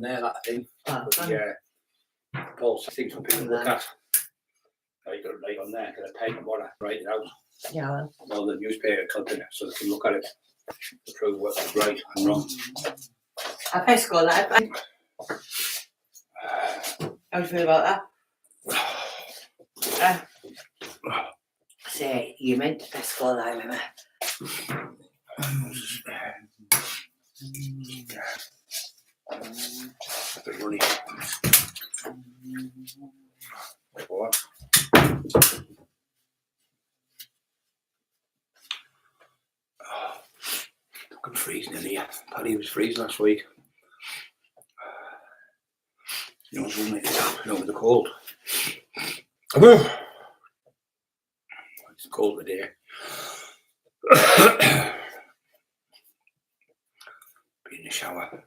there, that thing. Oh, Paul things for people to look at. You got it right on there, get a pen and water, write it out. Yeah. All the newspaper clipping so they can look at it to prove what's right and wrong. I pay school that. How do you feel about that? Say, you meant to pay school that, remember? A bit runny. What? Fucking freezing in here. Paddy was freezing last week. You know, wasn't it? With the cold. It's cold today. Be in the shower.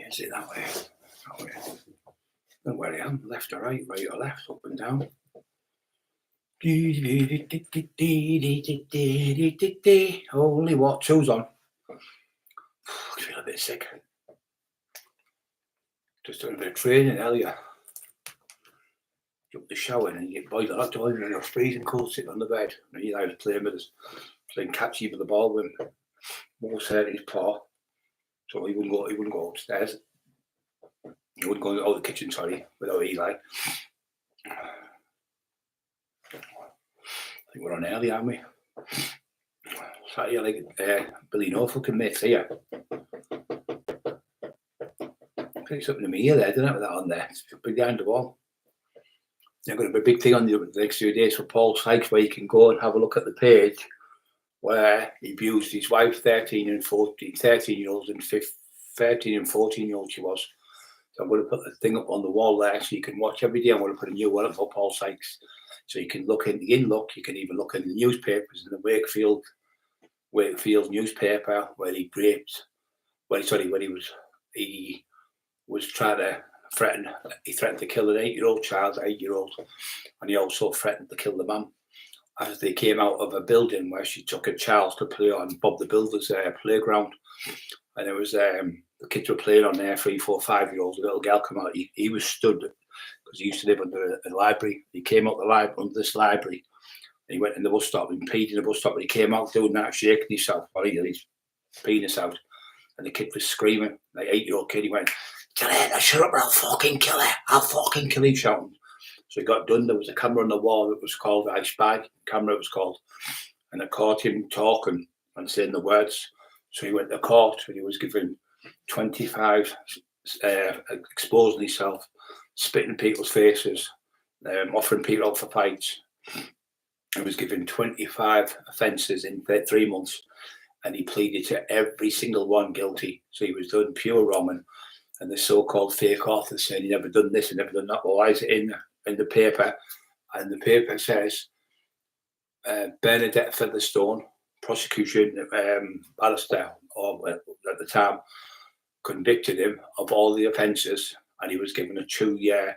Is it that way? That way. Don't where I am, left or right, right or left, up and down. Holy what? Shoes on. I feel a bit sick. Just doing a bit of training earlier. Jump the shower and you get boiled hot toilet and you're freezing cold sitting on the bed. And you know, playing with us, playing catch you with the ball with him. Most hair in his paw. So he wouldn't go upstairs. He wouldn't go out the kitchen, sorry, without Eli. I think we're on early, aren't we? Sat here like Billy Norfolk and mates here. Pretty something to me here there, didn't it, with that on there? It's behind the wall. There's going to be a big thing on the next few days for Paul Sykes where you can go and have a look at the page where he abused his wife, 13 and 13-year-olds and 13 and 14-year-olds she was. So I'm going to put the thing up on the wall there so you can watch every day. I'm going to put a new one up for Paul Sykes. So you can look in the in-look, you can even look in the newspapers in the Wakefield newspaper where he raped, when he was trying to threatened to kill an 8-year-old child, 8-year-old, and he also threatened to kill the mum as they came out of a building where she took a child to play on Bob the Builder's playground. And it was the kids were playing on there, 3, 4, 5-year-olds. A little girl come out. He was stood because he used to live under a library. He came out under this library and he went in the bus stop and peed in the bus stop. And he came out doing that, shaking himself. He's peeing himself. And the kid was screaming, like 8-year-old kid. He went, "Tell her, shut up or I'll fucking kill her. I'll fucking kill her," shouting. So he got done. There was a camera on the wall that was called I Spy camera, it was called. And it caught him talking and saying the words. So he went to court and he was given 25, exposing himself, spitting in people's faces, offering people out for fights. He was given 25 offences in 3 months and he pleaded to every single one guilty. So he was done pure wrong. And the so-called fake author saying he never done this and never done that. Well, why is it in the paper? And the paper says Bernadette Featherstone, prosecution barrister, or at the time, convicted him of all the offences, and he was given a 2-year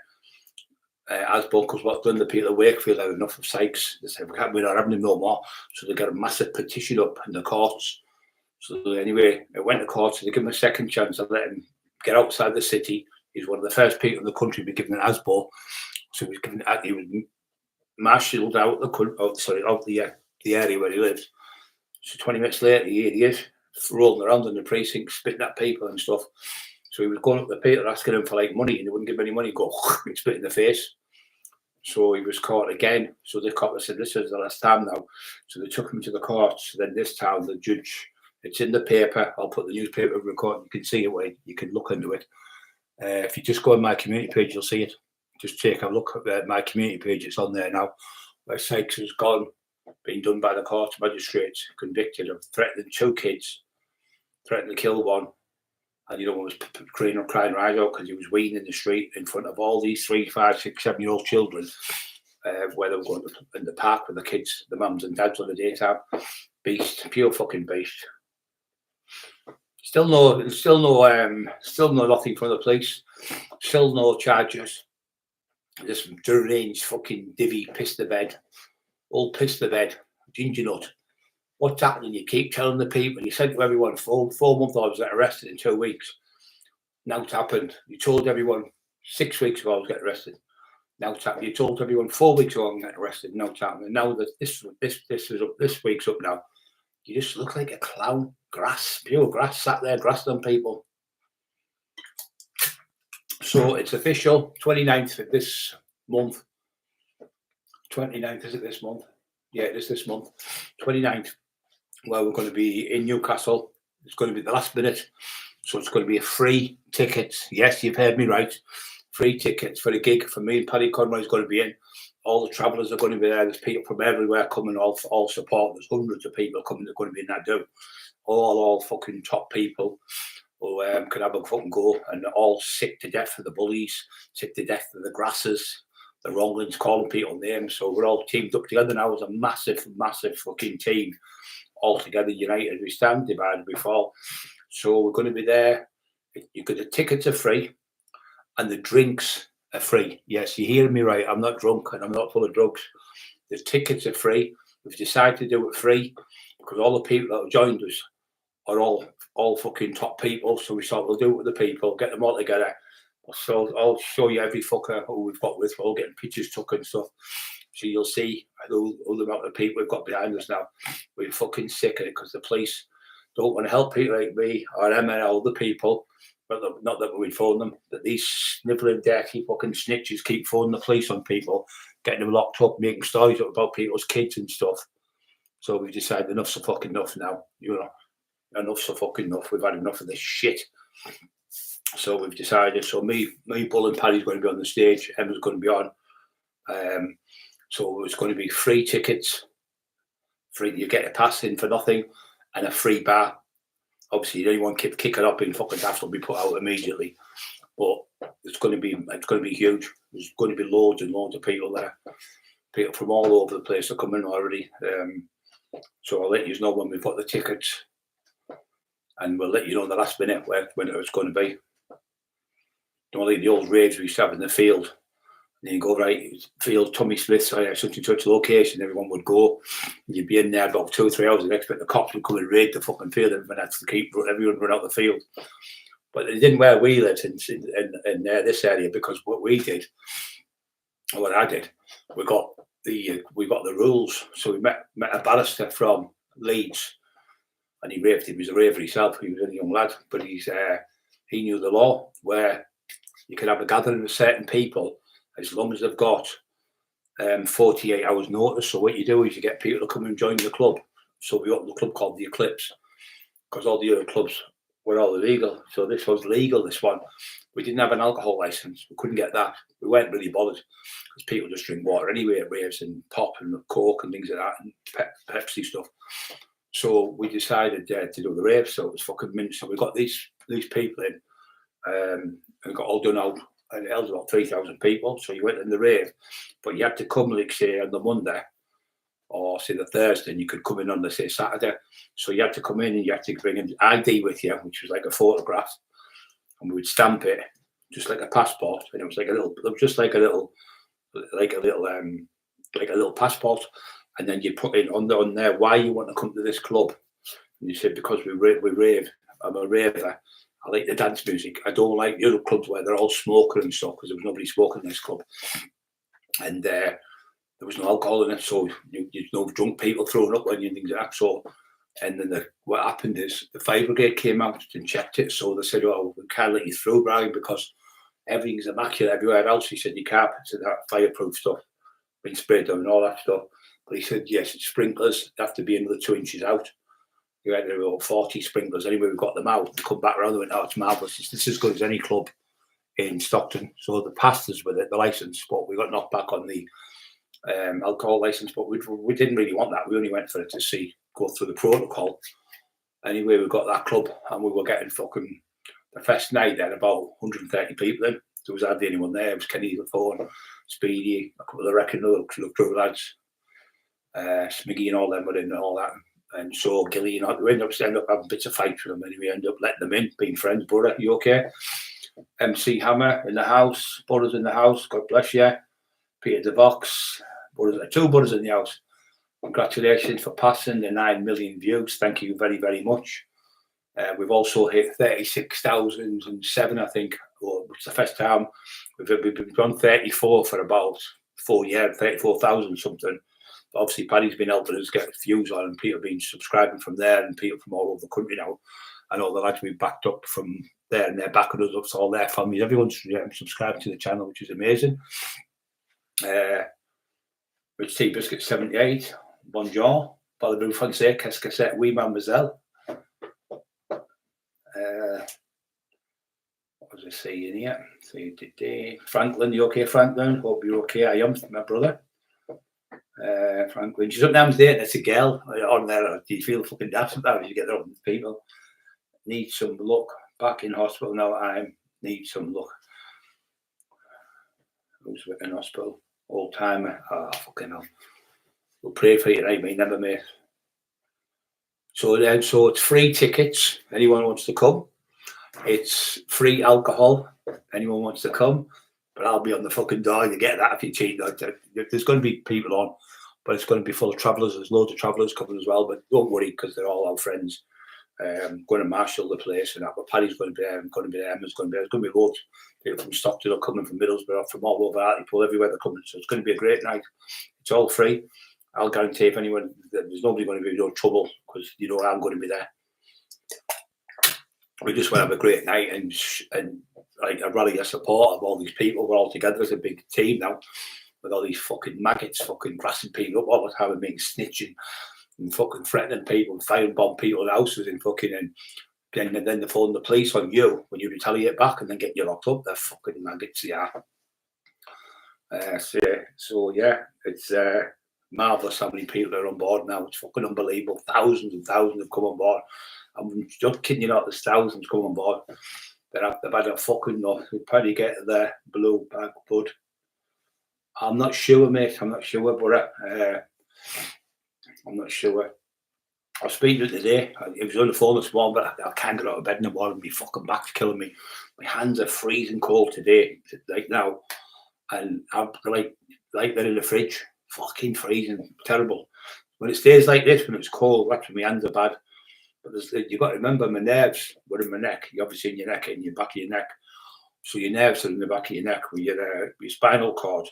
ASBO because what done the people at Wakefield had enough of Sykes. They said we're not having him no more, so they got a massive petition up in the courts. So anyway, it went to court, so they give him a second chance and let him get outside the city. He's one of the first people in the country to be given an ASBO. So he was marshalled out the area where he lives. So 20 minutes later, he is rolling around in the precinct, spitting at people and stuff. So he was going up to Peter asking him for like money, and they wouldn't give him any money. Go and spit in the face. So he was caught again. So the cop said, "This is the last time now." So they took him to the courts. Then this time, the judge, it's in the paper. I'll put the newspaper in record. You can see it where you can look into it. If you just go on my community page, you'll see it. Just take a look at my community page. It's on there now. Where Sykes has gone, being done by the court magistrates, convicted of threatening 2 kids, threatening to kill one, and was crying right out because he was weaning in the street in front of all these 3, 5, 6, 7-year-old children, where they were going in the park with the kids, the mums and dads on the daytime. Beast, pure fucking beast. Still no nothing from the police. Still no charges. This deranged fucking divvy pissed the bed. All pissed the bed. Ginger nut. What's happening? You keep telling the people. You said to everyone 4 months I was get arrested in 2 weeks. Now it's happened. You told everyone 6 weeks ago I was getting arrested. Now it's happened. You told everyone 4 weeks ago I'm getting arrested. Now it's happening. Now that this week's up now. You just look like a clown. Grass, pure grass, sat there grassing on people. So it's official, 29th of this month. 29th, is it this month? Yeah, it is this month. 29th, where we're going to be in Newcastle. It's going to be the last minute. So it's going to be a free tickets. Yes, you've heard me right. Free tickets for the gig for me and Paddy Conroy is going to be in. All the travellers are going to be there. There's people from everywhere coming, all support. There's hundreds of people coming that are going to be in that do. All fucking top people who can have a fucking go, and they're all sick to death of the bullies, sick to death of the grasses, the Rollins calling people names. So we're all teamed up together now as a massive fucking team, all together, united. We stand, divided, we fall. So we're going to be there. The tickets are free, and the drinks are free. Yes, you're hearing me right. I'm not drunk and I'm not full of drugs. The tickets are free. We've decided to do it free because all the people that have joined us are all fucking top people. So we thought we'll do it with the people, get them all together. So I'll show you every fucker who we've got with. We're all getting pictures took and stuff. So you'll see the amount of people we've got behind us now. We're fucking sick of it because the police don't want to help people like me or them and other people. But not that we phone them, that these snivelling, dirty fucking snitches keep phoning the police on people, getting them locked up, making stories up about people's kids and stuff. So we've decided enough's a fucking enough now. You know, enough's a fucking enough. We've had enough of this shit. So we've decided. So me, Bull and Paddy's going to be on the stage. Emma's going to be on. So it's going to be free tickets. Free, you get a pass in for nothing, and a free bar. Obviously, anyone kick it up in fucking daft will be put out immediately. But it's going to be huge. There's going to be loads and loads of people there. People from all over the place are coming already. So I'll let you know when we've got the tickets, and we'll let you know in the last minute when it's going to be. Don't like the old raves we used to have in the field. And then you go right field, Tommy Smith, such and such location. Everyone would go. And you'd be in there about 2 or 3 hours and expect the cops would come and raid the fucking field. Everyone had to keep everyone run out the field. But it didn't where we lived in this area, because what we did, or what I did, we got the rules. So we met a barrister from Leeds, and he raved. He was a raver himself. He was a young lad, but he knew the law, where you can have a gathering of certain people as long as they've got 48 hours notice. So what you do is you get people to come and join the club. So we opened a club called the Eclipse, because all the other clubs were all illegal. So this was legal, this one. We didn't have an alcohol license. We couldn't get that. We weren't really bothered, because people just drink water anyway at raves, and pop and Coke and things like that, and Pepsi stuff. So we decided to do the rave. So it was fucking mint. So we got these people in, and got all done out. And it held about 3,000 people. So you went in the rave, but you had to come, like, say, on the Monday, or say the Thursday, and you could come in on the, say, Saturday. So you had to come in and you had to bring an ID with you, which was like a photograph, and we would stamp it just like a passport. And it was like a little passport. And then you put in on there why you want to come to this club. And you said, because we rave. I'm a raver. I like the dance music. I don't like the other clubs where they're all smoking and stuff, because there was nobody smoking in this club. And there was no alcohol in it, so there's no drunk people throwing up on you and things like that. So, and then what happened is the fire brigade came out and checked it. So they said, "Oh, we can't let you through, Brian, because everything's immaculate everywhere else." He said, "Your carpets and that fireproof stuff been sprayed down and all that stuff." But he said, "Yes, it's sprinklers. They have to be another 2 inches out." You had about 40 sprinklers. Anyway, we got them out. They come back around and went, "Oh, it's marvellous. This is as good as any club in Stockton." So the passed us with it, the licence, but we got knocked back on the alcohol licence. But we didn't really want that. We only went for it to go through the protocol. Anyway, we got that club, and we were getting fucking the first night then about 130 people in. There was hardly anyone there. It was Kenny the phone, Speedy, a couple of the Wrecking crew lads, Smiggy and all them were in and all that. And so Gilly, you know, we end up having bits of fights with them, and we end up letting them in, being friends. Brother, you okay? MC Hammer in the house, brothers in the house, God bless you. Peter DeVox, two brothers in the house. Congratulations for passing the 9 million views. Thank you very, very much. We've also hit 36,007, I think. It's the first time we've been on 34 for about 4 years, 34,000 something. But obviously, Paddy's been helping us get views on, and people have been subscribing from there, and people from all over the country now. And all the lads we've backed up from there, and they're backing us up to all their families. Everyone's subscribed to the channel, which is amazing. Rich Tea Biscuit 78, Bonjour, Balaboo Francais, Qu'est-ce que c'est? Oui, mademoiselle. What was I saying here? Franklin, you okay, Franklin? Hope you're okay. I am, my brother. Franklin, she's up down there, it's a girl on there. Do you feel fucking daft sometimes you get there with people? Need some luck. Back in hospital now. I need some luck. Who's in hospital? Old timer. Oh, fucking hell. We'll pray for you, right, mate? Never, mate. So it's free tickets. Anyone wants to come? It's free alcohol. Anyone wants to come? But I'll be on the fucking door. You get that if you cheat. There's going to be people on, but it's going to be full of travellers. There's loads of travellers coming as well, but don't worry because they're all our friends. Going to marshal the place and that. But Paddy's going to be there. I'm going to be there. Emma's going to be there. There's going to be loads. People from Stockton are coming, from Middlesbrough, from all over Hartlepool, everywhere they're coming. So it's going to be a great night. It's all free. I'll guarantee if anyone, there's nobody going to be no trouble because you know I'm going to be there. We just want to have a great night and like I'd rather get support of all these people. We're all together as a big team now with all these fucking maggots fucking grassing people up all the time and being snitching and fucking threatening people and firebomb people's houses and fucking and then they phone the police on you when you retaliate back and then get you locked up. They're fucking maggots, yeah. So yeah, it's marvellous how many people are on board now. It's fucking unbelievable. Thousands and thousands have come on board. I'm just kidding you not, there's thousands come on board. They've had a fucking lot. We'll probably get their blue bag bud. I'm not sure, mate. I'm not sure, but I'm not sure. I was speaking to it today. It was on the phone this morning, but I can't get out of bed in the morning. My fucking back's killing me. My hands are freezing cold today, like now. And I'm like they're in the fridge. Fucking freezing. Terrible. When it stays like this, when it's cold, that's when my hands are bad. But you've got to remember, my nerves were in my neck. You're obviously in your neck, in your back of your neck. So your nerves are in the back of your neck with your spinal cord.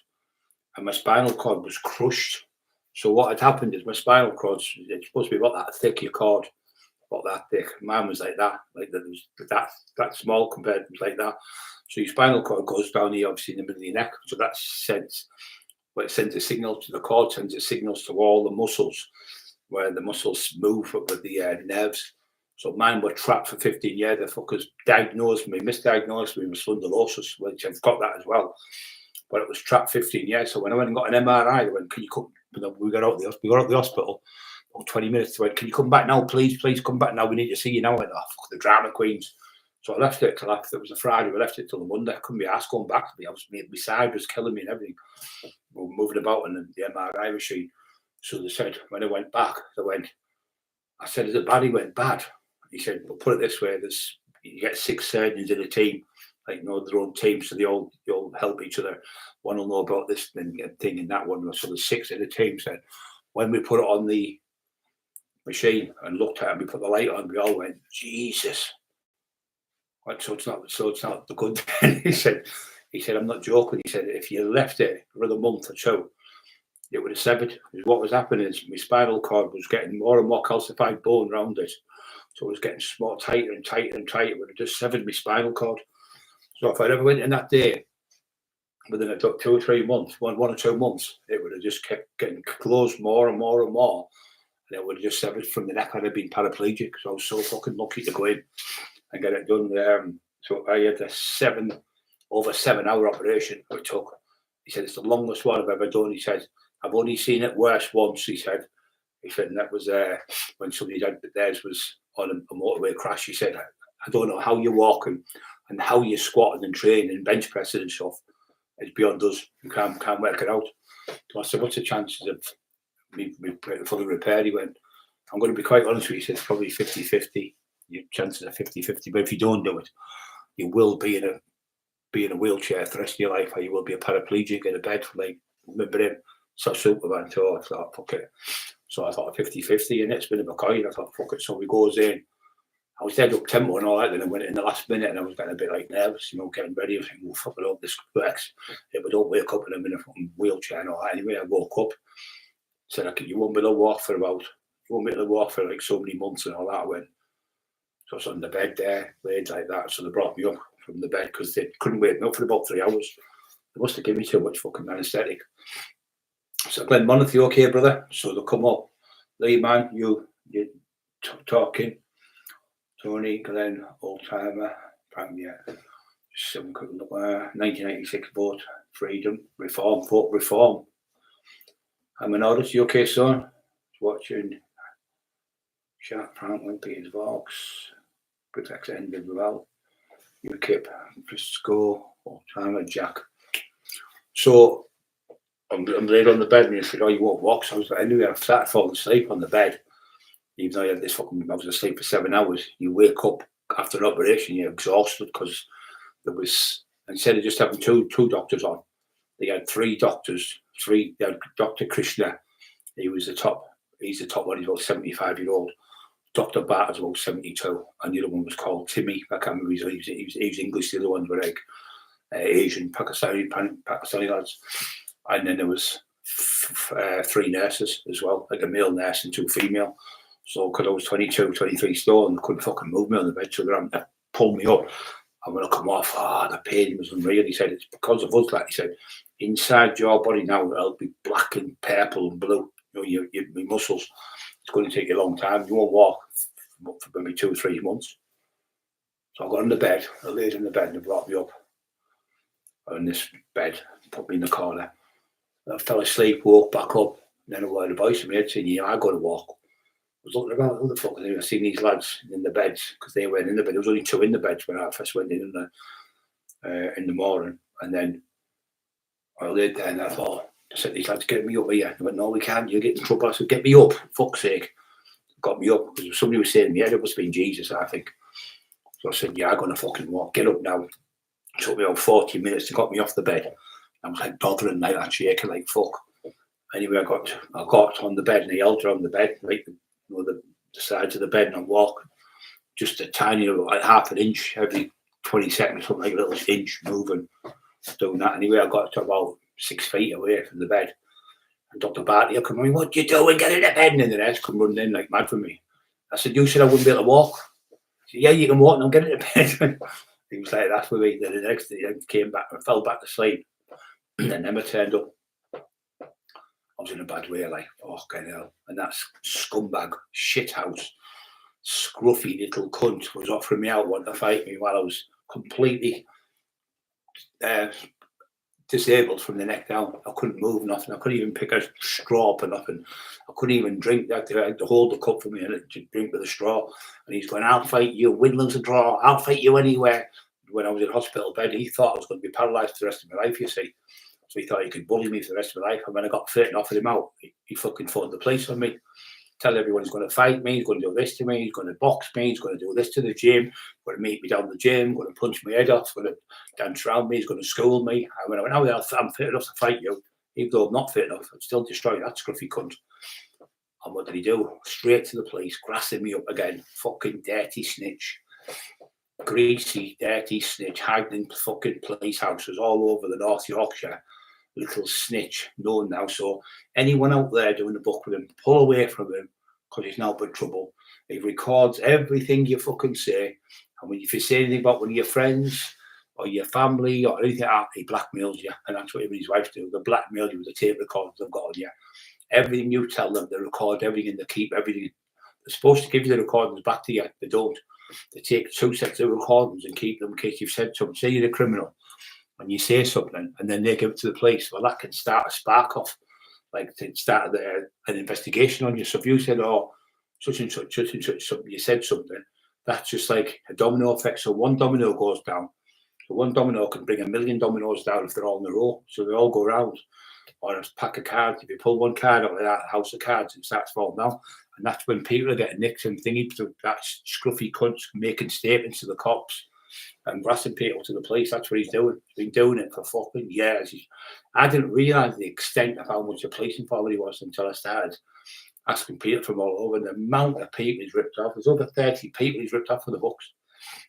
And my spinal cord was crushed. So what had happened is my spinal cord, it's supposed to be about that thick, your cord, about that thick. Mine was like that that small compared to like that. So your spinal cord goes down here, obviously in the middle of your neck. So that it sends a signal to the cord, sends a signals to all the muscles, where the muscles move with the nerves. So mine were trapped for 15 years. The fuckers misdiagnosed me with spondylosis, which I've got that as well. But it was trapped 15 years. So when I went and got an MRI, they went, "Can you come?" We got out the hospital. About 20 minutes. They went, "Can you come back now, please? Please come back now. We need to see you now." I went, "Oh, fuck the drama queens." So I left it till after it was a Friday. We left it till the Monday. I couldn't be asked going back. My side was killing me and everything. We were moving about in the MRI machine. So they said, when I went back, I said, "Is it bad?" He went, "Bad." He said, "Well, put it this way, you get 6 surgeons in a team, like, their own team, so they all help each other. One will know about this thing and that one." So there's 6 in the team. Said, when we put it on the machine and looked at it and we put the light on, we all went, "Jesus." So it's not the good thing. He said, "I'm not joking." He said, "If you left it for another month or so, it would have severed." What was happening is my spinal cord was getting more and more calcified bone around it. So it was getting more tighter and tighter and tighter. It would have just severed my spinal cord. So if I'd ever went in that day, within a 2 or 3 months, one or 2 months, it would have just kept getting closed more and more and more. And it would have just severed from the neck. I'd have been paraplegic. So I was so fucking lucky to go in and get it done. So I had a over 7-hour operation it took. He said, "It's the longest one I've ever done." He said, "I've only seen it worse once." He said, and that was when somebody theirs was on a motorway crash. He said, "I don't know how you're walking and how you're squatting and training and bench pressing and stuff. It's beyond us. You can't work it out." So I said, "What's the chances of me fully repaired?" He went, I'm going to be quite honest with you, it's probably 50-50. Your chances are 50-50, but if you don't do it, you will be in a wheelchair for the rest of your life, or you will be a paraplegic in a bed. Like, remember him? Such Superman. So I thought, fuck it. So I thought 50-50, and it's been a coin. I thought, fuck it. So we goes in. I was dead up tempo and all that, then I went in the last minute and I was getting a bit like nervous, getting ready. I was thinking, well, fuck it up, this works. If I don't wake up and I'm in a fucking wheelchair and all that. Anyway, I woke up, said, you won't be able to walk for like so many months and all that. I went, so I was on the bed there, laid like that. So they brought me up from the bed because they couldn't wake me up for about 3 hours. They must have given me too much fucking anaesthetic. So Glenn Monaghan, you okay, brother? So they come up, Lee, man, you're talking. Tony, Glenn, old timer, yeah. Just some quick look. 1986 vote, freedom, reform, vote reform. I'm an artist, you okay, son? Watching Sharp Franklin, Peter's Vox, Protects Ended Well, UKIP, Frisco, old timer, Jack. So I'm laid on the bed and he said, oh, you won't walk. So I was like, anyway, I started falling asleep on the bed. Even though I had this I was asleep for 7 hours, you wake up after an operation, you're exhausted because there was, instead of just having two doctors on, they had 3 doctors. They had Dr. Krishna, he's the top one, he's about 75-year-old. Dr. Barter's about 72, and the other one was called Timmy. I can't remember, he was English, the other ones were like Asian, Pakistani lads. And then there was 3 nurses as well, like a male nurse and 2 female. So because I was 22, 23 stone, they couldn't fucking move me on the bed, so they had to pull me up. And when I come off, the pain was unreal. He said, it's because of us, like he said, inside your body now, it'll be black and purple and blue. Your muscles, it's going to take you a long time. You won't walk for maybe 2 or 3 months. So I got on the bed, I laid in the bed and they brought me up on this bed, put me in the corner. I fell asleep, woke back up, and then I heard a voice in my head saying, yeah, I got to walk. I was looking around, who the fuck is I seen these lads in the beds because they went in the bed. There was only 2 in the beds when I first went in the morning. And then I laid there and I thought, I said, these lads, get me up here. They went, no, we can't. You'll get in trouble. I said, get me up, fuck's sake. Got me up because somebody was saying, yeah, it must have been Jesus, I think. So I said, yeah, I'm going to fucking walk. Get up now. It took me about 40 minutes to get me off the bed. I was like doddering like that, shaking like fuck. Anyway, I got on the bed and I held her on the bed, like the sides of the bed, and I walk just a tiny, like half an inch every 20 seconds, something like a little inch moving, doing that. Anyway, I got to about 6 feet away from the bed. And Dr. Barty come in, what you doing? Get in the bed. And then the rest come running in like mad for me. I said, you said I wouldn't be able to walk. He said, yeah, you can walk now, get in the bed. He was like, that's with me. Then the next day I came back and fell back to sleep. And then Emma turned up. I was in a bad way, like, fucking hell. And that scumbag shithouse, scruffy little cunt was offering me out, wanting to fight me while I was completely disabled from the neck down. I couldn't move nothing. I couldn't even pick a straw up or nothing. I couldn't even drink. I had to hold the cup for me and drink with a straw. And he's going, I'll fight you, win, lose, or draw. I'll fight you anywhere. When I was in hospital bed, he thought I was going to be paralysed for the rest of my life, you see. So he thought he could bully me for the rest of my life. And when I got fit and offered him out, he fucking phoned the police on me. Tell everyone he's going to fight me, he's going to do this to me, he's going to box me, he's going to do this to the gym, he's going to meet me down the gym, going to punch my head off, he's going to dance around me, he's going to school me. And when I went, I'm fit enough to fight you, even though I'm not fit enough, I'd still destroy that scruffy cunt. And what did he do? Straight to the police, grassing me up again. Fucking dirty snitch. Greasy, dirty snitch, hiding in fucking police houses all over the North Yorkshire. Little snitch, known now. So anyone out there doing a book with him, pull away from him because he's now in trouble. He records everything you fucking say. And if you say anything about one of your friends or your family or anything like that, he blackmails you. And that's what him and his wife do. They blackmail you with the tape recorders they've got on you. Everything you tell them, they record everything and they keep everything. They're supposed to give you the recordings back to you. They don't. They take 2 sets of recordings and keep them in case you've said something. Say you're a criminal and you say something and then they give it to the police. Well, that can start a spark off, like to start an investigation on you. So if you said, oh, such and such, something, you said something, that's just like a domino effect. So one domino goes down. So one domino can bring 1 million dominoes down if they're all in a row. So they all go around. Or a pack of cards. If you pull one card out of that house of cards, it starts falling down. And that's when people are getting nicked and thingy, that scruffy cunts making statements to the cops and harassing people to the police. That's what he's doing. He's been doing it for fucking years. I didn't realise the extent of how much a police informer he was until I started asking people from all over. And the amount of people he's ripped off. There's over 30 people he's ripped off for the books.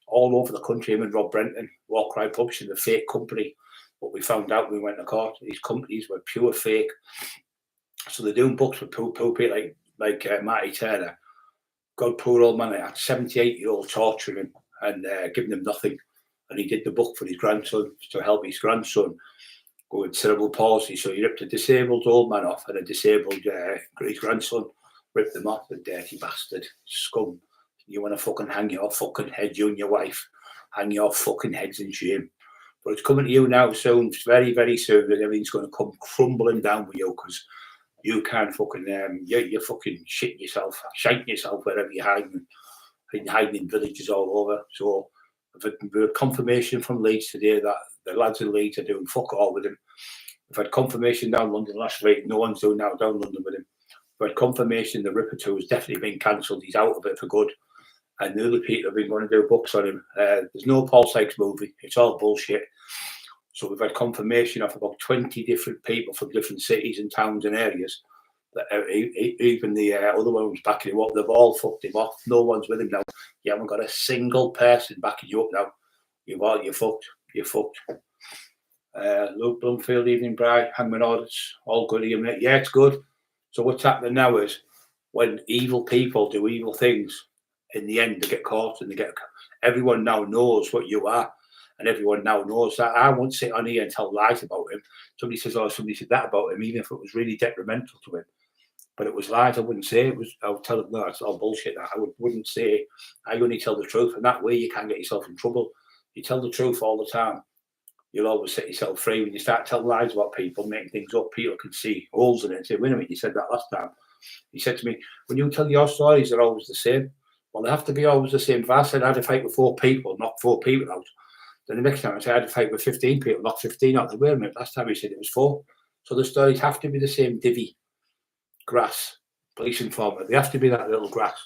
All over the country. Him and Rob Brenton, War Cry Publishing, the fake company. What we found out when we went to court, these companies were pure fake. So they're doing books with people like Marty Turner. God, poor old man, at 78-year-old, torturing him and giving him nothing. And he did the book for his grandson to help his grandson go with cerebral palsy. So he ripped a disabled old man off and a disabled his grandson, ripped them off, the dirty bastard, scum. You want to fucking hang your fucking head, you and your wife. Hang your fucking heads in shame. But it's coming to you now soon, very, very soon, that everything's going to come crumbling down with you because you can't fucking, you're fucking shitting yourself, shiting yourself wherever you're hiding in villages all over. So I've had confirmation from Leeds today that the lads in Leeds are doing fuck all with him. I've had confirmation down London last week, no one's doing now down London with him. I've had confirmation the Ripper 2 has definitely been cancelled, he's out of it for good. And the other people have been going to do books on him. There's no Paul Sykes movie, it's all bullshit. So we've had confirmation of about 20 different people from different cities and towns and areas. That even the other ones backing him up, they've all fucked him off. No one's with him now. You haven't got a single person backing you up now. You're fucked. You're fucked. Luke Bloomfield, evening bride, hangman audits, all good here, mate. Yeah, it's good. So what's happening now is when evil people do evil things, in the end they get caught and everyone now knows what you are. And everyone now knows that. I won't sit on here and tell lies about him. Somebody says, oh, somebody said that about him, even if it was really detrimental to him. But it was lies. I wouldn't say it was. I would tell them, no, it's all bullshit. I wouldn't say. I only tell the truth. And that way you can't get yourself in trouble. You tell the truth all the time, you'll always set yourself free. When you start telling lies about people, making things up, people can see holes in it and say, wait a minute, you said that last time. He said to me, when you tell your stories, they're always the same. Well, they have to be always the same. If I said I had to fight with 4 people, knock 4 people out, then the next time I said I had to fight with 15 people, knock 15 out. Wait a minute, last time he said it was 4. So the stories have to be the same divvy. Grass, police informer. They have to be that little grass.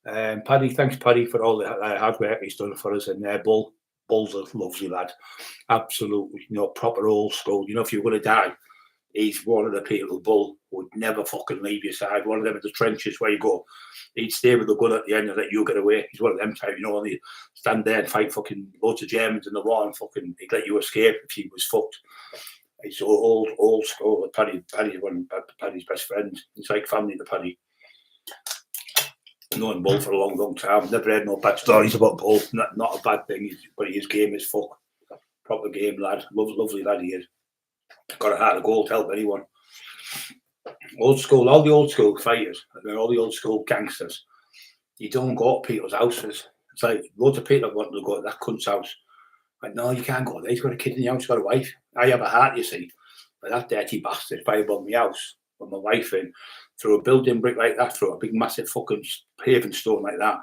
Paddy, thanks Paddy for all the hard work he's done for us. And Bull's a lovely lad. Absolutely, proper old school. If you're going to die, he's one of the people, Bull, would never fucking leave your side. One of them in the trenches where you go. He'd stay with the gun at the end and let you get away. He's one of them type, and he'd stand there and fight fucking loads of Germans in the war and fucking he'd let you escape if he was fucked. He's old school. Paddy's one of Paddy's best friends. It's like family to Paddy. I've known Bull for a long, long time. Never heard no bad stories about Bull. Not a bad thing, but his game is fuck. Proper game lad. Lovely lad he is. Got a heart of gold to help anyone. Old school, all the old school fighters, all the old school gangsters, you don't go to people's houses. It's like loads of people want to go to that cunt's house. Like, no, you can't go there. He's got a kid in the house, he's got a wife. I have a heart, you see. But that dirty bastard firebombed my house with my wife in, threw a building brick like that, threw a big massive fucking paving stone like that.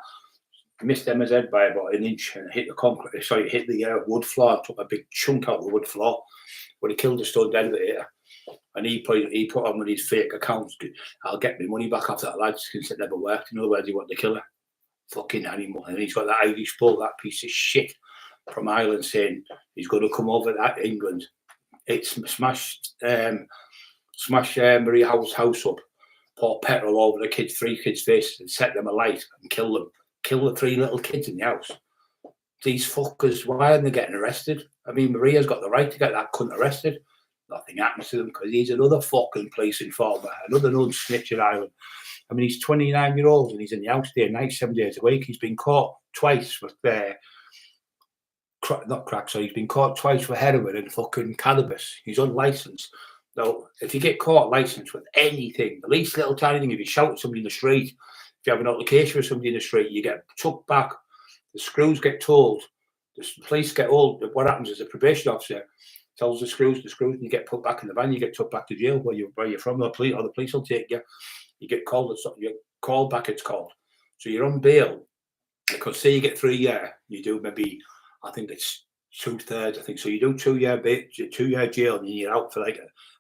I missed Emma's head by about an inch and hit the concrete. Sorry, hit the wood floor and took a big chunk out of the wood floor. But he killed the stud elevator. And he put on with his fake accounts, I'll get my money back off that lad since it never worked. In other words, he wanted to kill her. Fucking animal. And he's got that Irish bull, that piece of shit from Ireland saying he's going to come over to England. It's smash Maria Howell's house up, pour petrol over the 3 kids' faces and set them alight and kill them. Kill the 3 little kids in the house. These fuckers, why aren't they getting arrested? I mean, Maria's got the right to get that cunt arrested. Nothing happens to him because he's another fucking police informer, another known snitch at Ireland. I mean, he's 29-year-old and he's in the house day and night, 7 days a week. He's been caught twice with he's been caught twice for heroin and fucking cannabis. He's unlicensed. Now, if you get caught licensed with anything, the least little tiny thing, if you shout at somebody in the street, if you have an altercation with somebody in the street, you get took back, the screws get told, the police get old. What happens is a probation officer tells the screws, and you get put back in the van, you get took back to jail where you're from, the police will take you. You get called, you're called back, it's called. So you're on bail, because say you get 3 years, you do maybe, I think it's 2/3, I think. So you do 2 year jail and you're out for like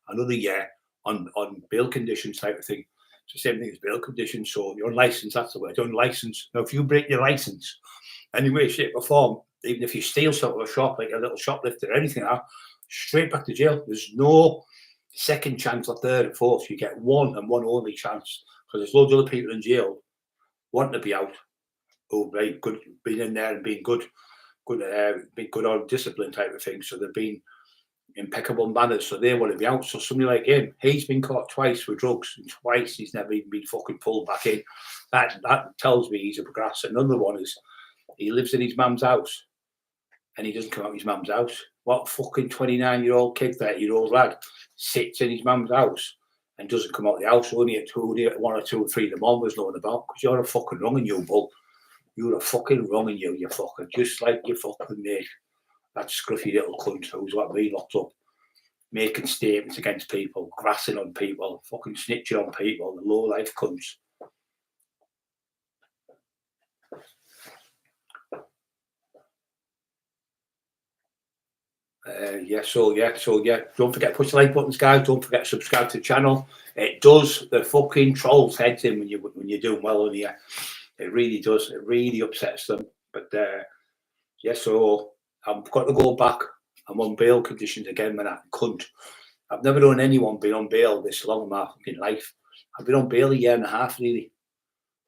another year on bail conditions type of thing. It's the same thing as bail conditions. So you're unlicensed, that's the word, unlicensed. Now, if you break your license, any way, shape or form, even if you steal something from a shop, like a little shoplifter or anything like that, straight back to jail. There's no second chance or third or fourth. You get one and one only chance. Because there's loads of other people in jail wanting to be out, who right, good, been in there and being good on discipline type of thing. So they've been impeccable manners, so they want to be out. So somebody like him, he's been caught twice with drugs, and twice he's never even been fucking pulled back in. That tells me he's a progressor. Another one is he lives in his mum's house and he doesn't come out of his mum's house. What fucking 29-year-old kid, 30-year-old lad sits in his mum's house and doesn't come out of the house? Only at 1 or 2 or 3 the mum was knowing about, because you're a fucking wrong in you, bull. You're a fucking wrong in you fucking, just like your fucking mate. That scruffy little cunt who's got me locked up, making statements against people, grassing on people, fucking snitching on people, the low life cunts. So don't forget to push the like buttons, guys. Don't forget to subscribe to the channel. It does the fucking trolls' heads in when you're doing well on here. It really does. It really upsets them. But so I've got to go back. I'm on bail conditions again, man. That cunt. I've never known anyone been on bail this long in my fucking life. I've been on bail 1.5 years, really.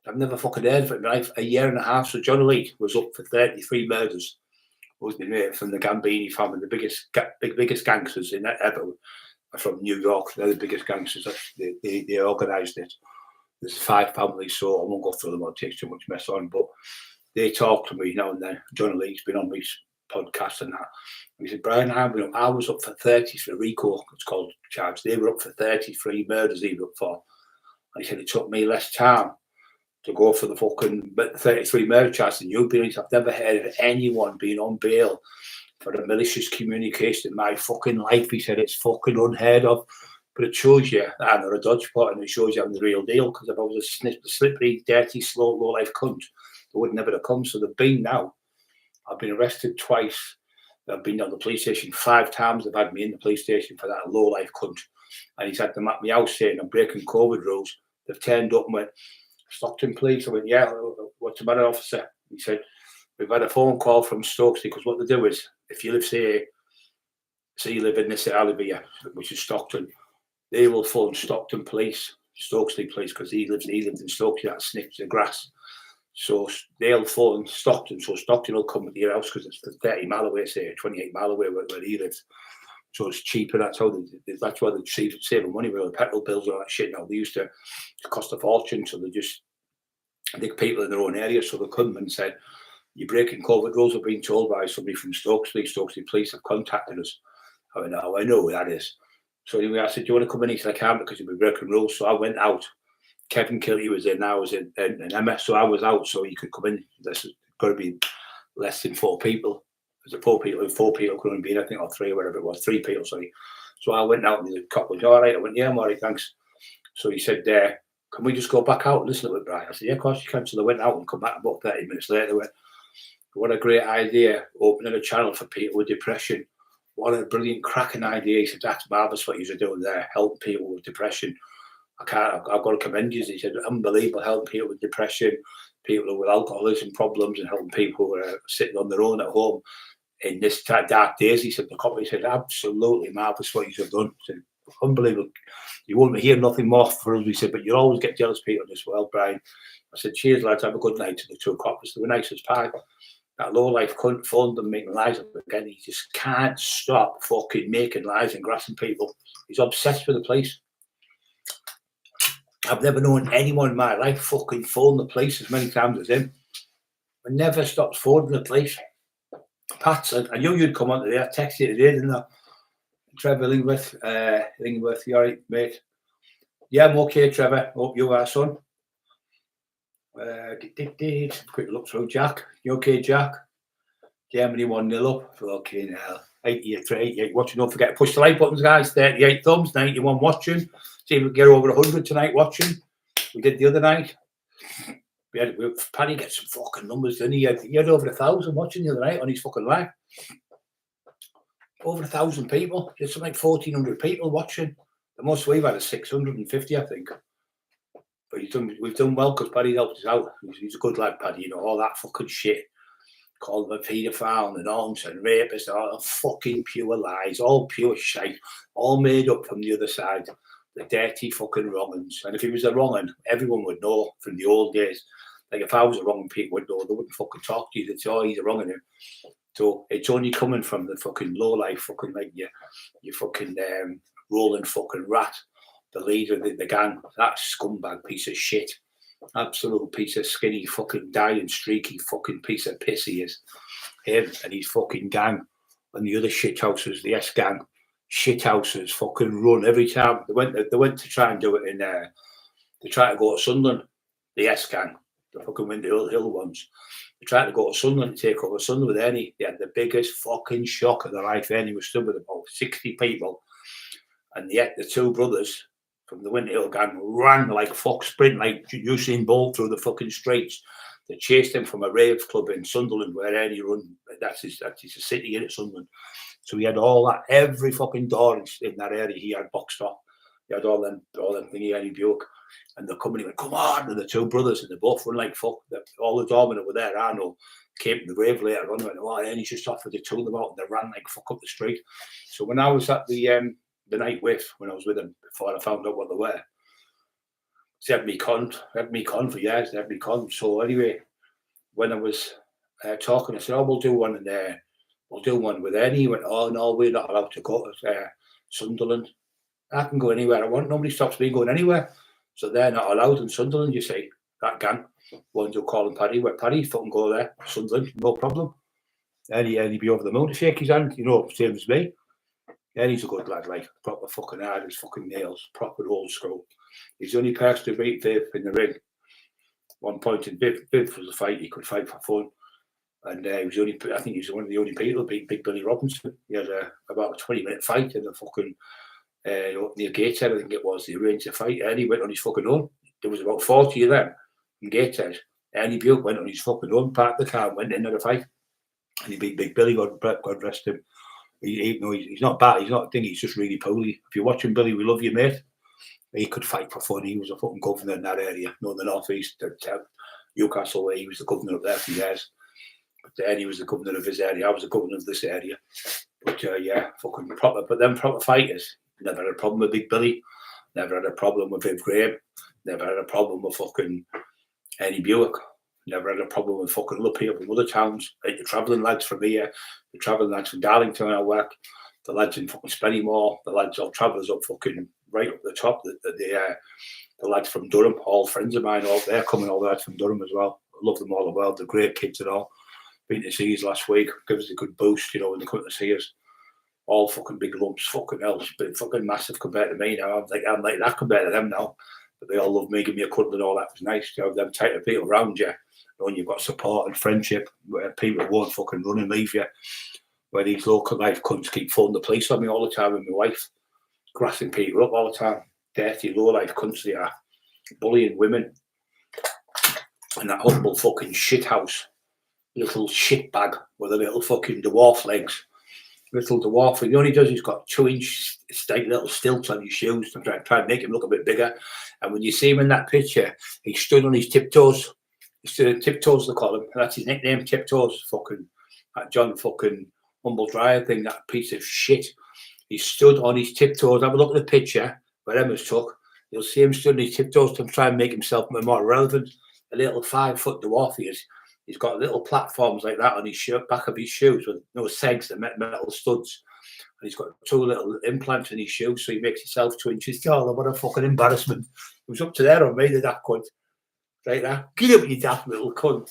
I've never fucking heard of it in my life. 1.5 years. So John Lee was up for 33 murders. Wasn't he, from the Gambini family, the biggest gangsters in that ever, are from New York. They're the biggest gangsters. They organised it. There's 5 families, so I won't go through them. I'll take too much mess on. But they talk to me now and then. John Lee's been on my podcast and that. He said, Brian, I was up for 30 for RICO, it's called, charge. They were up for 33 murders they were up for. And he said, it took me less time to go for the fucking 33 murder charge than you've been. I've never heard of anyone being on bail for a malicious communication in my fucking life. He said, it's fucking unheard of. But it shows you that I'm not a dodge pot, and it shows you I'm the real deal. Because if I was a slippery, dirty, slow, low-life cunt, they would never have come. So they've been now. I've been arrested twice. I've been on the police station 5 times. They've had me in the police station for that low-life cunt. And he's had them at my house saying I'm breaking COVID rules. They've turned up and went, Stockton police. I went, yeah, what's the matter, officer? He said, we've had a phone call from Stokes, because what they do is, if you live, say you live in this area, which is Stockton, they will phone Stockton police, Stokesley police, because he lives in Stokes, that sniffs the grass. So they'll phone Stockton, so Stockton will come to your house, because it's 30 mile away, say 28 mile away where he lives. So it's cheaper. That's why they save money with all the petrol bills and all that shit now. They used to cost a fortune, so I think people in their own area, so they come and said, you're breaking COVID rules. I've been told by somebody from Stokesley police have contacted us. I went, oh, I know who that is. So anyway, I said, do you want to come in? He said, I can't, because you'll be breaking rules. So I went out. Kevin Kilty was in, I was in MS, so I was out, so he could come in. This has got to be less than 4 people. There's 4 people could only be in, I think, or 3 or whatever it was, 3 people, sorry. So I went out and the cop was, all right. I went, yeah, I'm all right, thanks. So he said, can we just go back out and listen to it, Brian? I said, yeah, of course you can. So they went out and come back about 30 minutes later. They went, what a great idea, opening a channel for people with depression. What a brilliant, cracking idea. He said, that's marvellous what you're doing there, helping people with depression. I've got to commend you. He said, unbelievable, helping people with depression, people with alcoholism problems, and helping people who are sitting on their own at home in this dark days. He said, the company said, absolutely marvellous what you've done. He said, unbelievable. You won't hear nothing more for us. He said, but you'll always get jealous people as well, Brian. I said, cheers, lads, have a good night to the 2 coppers. They were nice as pie. That low-life cunt phoned them making lies up again. He just can't stop fucking making lies and grassing people. He's obsessed with the police. I've never known anyone in my life fucking phone the police as many times as him. I never stopped phoning the police. Pat, I knew you'd come on today. I texted you today, didn't I? Trevor Lingworth, you all right, mate? Yeah, I'm okay, Trevor. Hope you are, son. Quick look through, Jack. You okay, Jack? Germany 1-0 up. Fucking hell. 88 watching. Don't forget to push the like buttons, guys. 38 thumbs, 91 watching. See if we can get over 100 tonight watching. We did the other night. Paddy get some fucking numbers, didn't he? He had over 1,000 watching the other night on his fucking live. Over 1,000 people. Just like 1,400 people watching. The most we've had is 650, I think. But we've done well because Paddy helped us out. He's a good lad, Paddy. You know, all that fucking shit. Called them a paedophile and nonce and rapist, all fucking pure lies, all pure shite, all made up from the other side. The dirty fucking wrong-uns. And if he was a wrong-un, everyone would know from the old days. Like if I was a wrong-un, people would know. They wouldn't fucking talk to you. They'd say, oh, he's a wrong-un. So it's only coming from the fucking low-life, fucking like you fucking rolling fucking rat, the leader of the gang, that scumbag piece of shit. Absolute piece of skinny fucking dying streaky fucking piece of piss he is. Him and his fucking gang and the other shithouses, the S gang, shithouses fucking run every time. They went to try and do it in they tried to go to Sunderland, the S gang, the fucking Winter Hill ones. They tried to go to Sunderland to take over Sunderland with Ernie. They had the biggest fucking shock of their life. Ernie was stood with about 60 people. And yet the two brothers from the Winter Hill gang ran like fuck sprint, like Usain Bolt through the fucking streets. They chased him from a rave club in Sunderland where Ernie run. That's his city in Sunderland. So he had all that, every fucking door in that area he had boxed off. He had all them thingy Ernie Buick. And they're coming, he went, come on, and the two brothers, and they both run like fuck. All the doormen that were there, I know, came to the rave later on and went, oh, Ernie's just offered to tool them out, and they ran like fuck up the street. So when I was at the night with, when I was with them, before I found out what they were, they had me conned for years, they had me conned. So anyway, when I was talking, I said, oh, we'll do one in there. We'll do one with Ernie. He went, oh, no, we're not allowed to go to Sunderland. I can go anywhere I want. Nobody stops me going anywhere. So they're not allowed in Sunderland, you see. That gang. Ones who call him Paddy. Went, Paddy, fucking go there. Sunderland, no problem. Ernie be over the moon to shake his hand, you know, same as me. Ernie's a good lad, like, proper fucking hard as fucking nails. Proper old school. He's the only person to beat Viv in the ring. One point in Viv was a fight, he could fight for fun. And he was I think he was one of the only people to beat Big Billy Robinson. He had about a 20-minute fight in the fucking near Gateshead, I think it was. They arranged a fight. Ernie went on his fucking own. There was about 40 of them in Gateshead. Ernie Buick went on his fucking own, parked the car and went in at a fight. And he beat Big Billy, God rest him. He's not bad, he's not a thing, he's just really poorly. If you're watching Billy, we love you, mate. He could fight for fun. He was a fucking governor in that area, no, the North East, Newcastle, where he was the governor up there for years. But Ernie was the governor of his area. I was the governor of this area. But yeah, fucking proper. But them proper fighters. Never had a problem with Big Billy. Never had a problem with Viv Graham. Never had a problem with fucking Ernie Buick. Never had a problem with fucking other people from other towns. Like the travelling lads from here, the travelling lads from Darlington where I work, the lads in fucking Spennymoor, the lads all travellers up fucking right up the top, the lads from Durham, all friends of mine, all they're coming, all the lads from Durham as well. I love them all the world, they're great kids and all. Been to see us last week, give us a good boost, you know, when they come to see us. All fucking big lumps, fucking hell, it's been fucking massive compared to me now. I'm like that compared to them now. But they all love me, give me a cuddle and all that. It was nice to have them type of people around you. Knowing you've got support and friendship, where people won't fucking run and leave you. Where these local life cunts keep phoning the police on me all the time with my wife, grassing people up all the time. Dirty, low life cunts they are. Bullying women. And that humble fucking shit house. Little shit bag with a little fucking dwarf legs. Little dwarf. The only does he's got 2-inch little stilts on his shoes to try and make him look a bit bigger. And when you see him in that picture, he stood on his tiptoes. He stood on tiptoes, they call him. That's his nickname, tiptoes. Fucking that John fucking Humble Dryer thing, that piece of shit. He stood on his tiptoes. Have a look at the picture where Emma's took. You'll see him stood on his tiptoes to try and make himself more relevant. A little 5-foot dwarf he is. He's got little platforms like that on his back of his shoes with no segs and metal studs. And he's got 2 little implants in his shoes, so he makes himself 2 inches taller. What a fucking embarrassment. It was up to there on me, the daft cunt. Right there. Get up, you daft little cunt.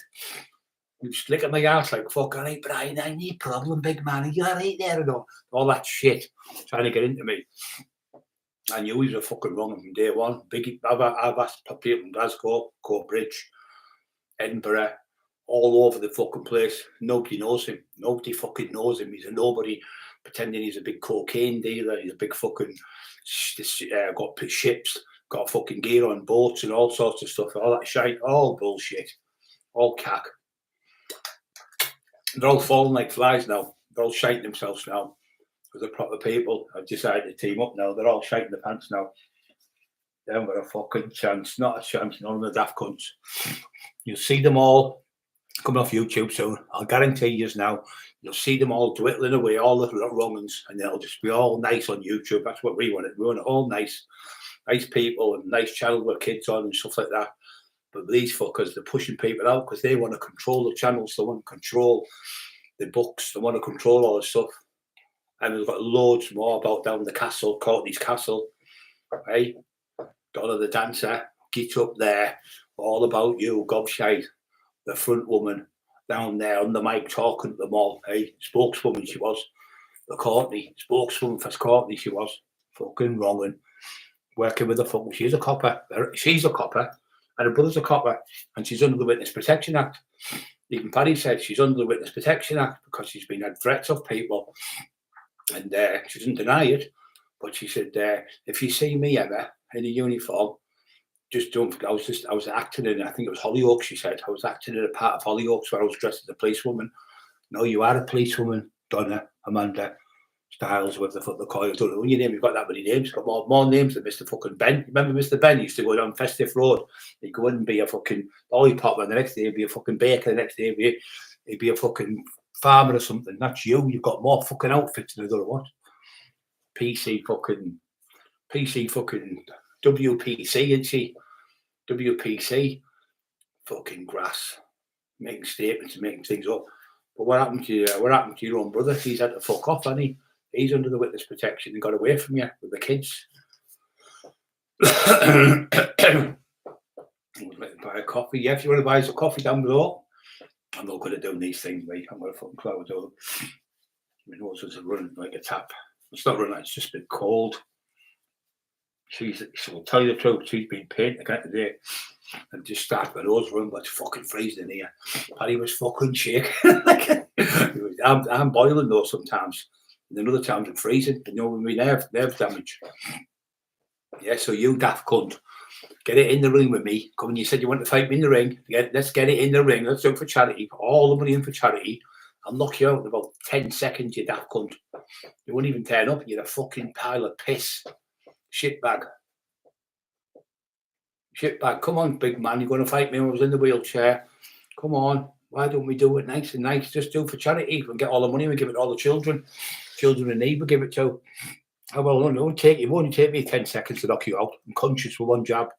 He was licking my ass like, fuck, all right, Brian, I need problem, big man. Are you all right there? And all that shit, trying to get into me. I knew he was a fucking wrong from day one. I've asked people from Glasgow, Coatbridge, Edinburgh, all over the fucking place. Nobody knows him. Nobody fucking knows him. He's a nobody, pretending he's a big cocaine dealer. He's a big fucking got ships, got fucking gear on boats and all sorts of stuff. All that shite, all bullshit, all cack. They're all falling like flies now. They're all shiting themselves now because they're proper people. I've decided to team up now. They're all shiting the pants now. They haven't got a fucking chance. Not a chance. None of the daft cunts. You'll see them all coming off YouTube soon. I'll guarantee you now. You'll see them all dwindling away, all the wrong-uns, and they'll just be all nice on YouTube. That's what we wanted. We want all nice people and nice channels with kids on and stuff like that. But these fuckers, they're pushing people out because they want to control the channels. They want to control the books. They want to control all this stuff. And we've got loads more about down the castle, Courtney's castle. Hey, Donna the dancer, get up there. All about you, gobshite. The front woman down there on the mic talking to them all. Hey, spokeswoman she was. The Courtney, spokeswoman for Courtney she was. Fucking wrong and working with the fucking. She's a copper. She's a copper. And her brother's a copper. And she's under the Witness Protection Act. Even Paddy said she's under the Witness Protection Act because she's been had threats of people. And she doesn't deny it. But she said, if you see me ever in a uniform, just don't. I was acting in, I think it was Hollyoaks, she said. I was acting in a part of Hollyoaks where I was dressed as a policewoman. No, you are a policewoman, Donna, Amanda Styles, with the call. I don't know your name. You've got that many names. You've got more names than Mr. fucking Ben. Remember Mr. Ben used to go down Festive Road. He'd go in and be a fucking lollipop, and the next day he'd be a fucking baker, the next day he'd be a fucking farmer or something. That's you. You've got more fucking outfits than I don't know what. PC fucking WPC, isn't she? WPC, fucking grass, making statements and making things up. But what happened to your own brother? He's had to fuck off, hasn't he? He's under the witness protection and got away from you with the kids. Buy a coffee. Yeah, if you want to buy us a coffee down below. I'm not good at doing these things, mate. I'm going to fucking close it up. My nose is running like a tap. It's not running, it's just been cold. She'll tell you the truth, she's been painting again today and just started my nose running, but it's fucking freezing in here. Paddy was fucking shaking. I'm boiling though sometimes, and then other times I'm freezing, you know, when we nerve damage. Yeah, so you daft cunt, get it in the ring with me. Come on, you said you want to fight me in the ring. Let's get it in the ring. Let's do it for charity. Put all the money in for charity. I'll knock you out in about 10 seconds, you daft cunt. You won't even turn up. You're a fucking pile of piss. Shitbag. Come on, big man. You're going to fight me when I was in the wheelchair. Come on. Why don't we do it nice and nice? Just do it for charity. We get all the money. We give it to all the children. Children in need, we give it to. It won't take me 10 seconds to knock you out. I'm conscious with one jab.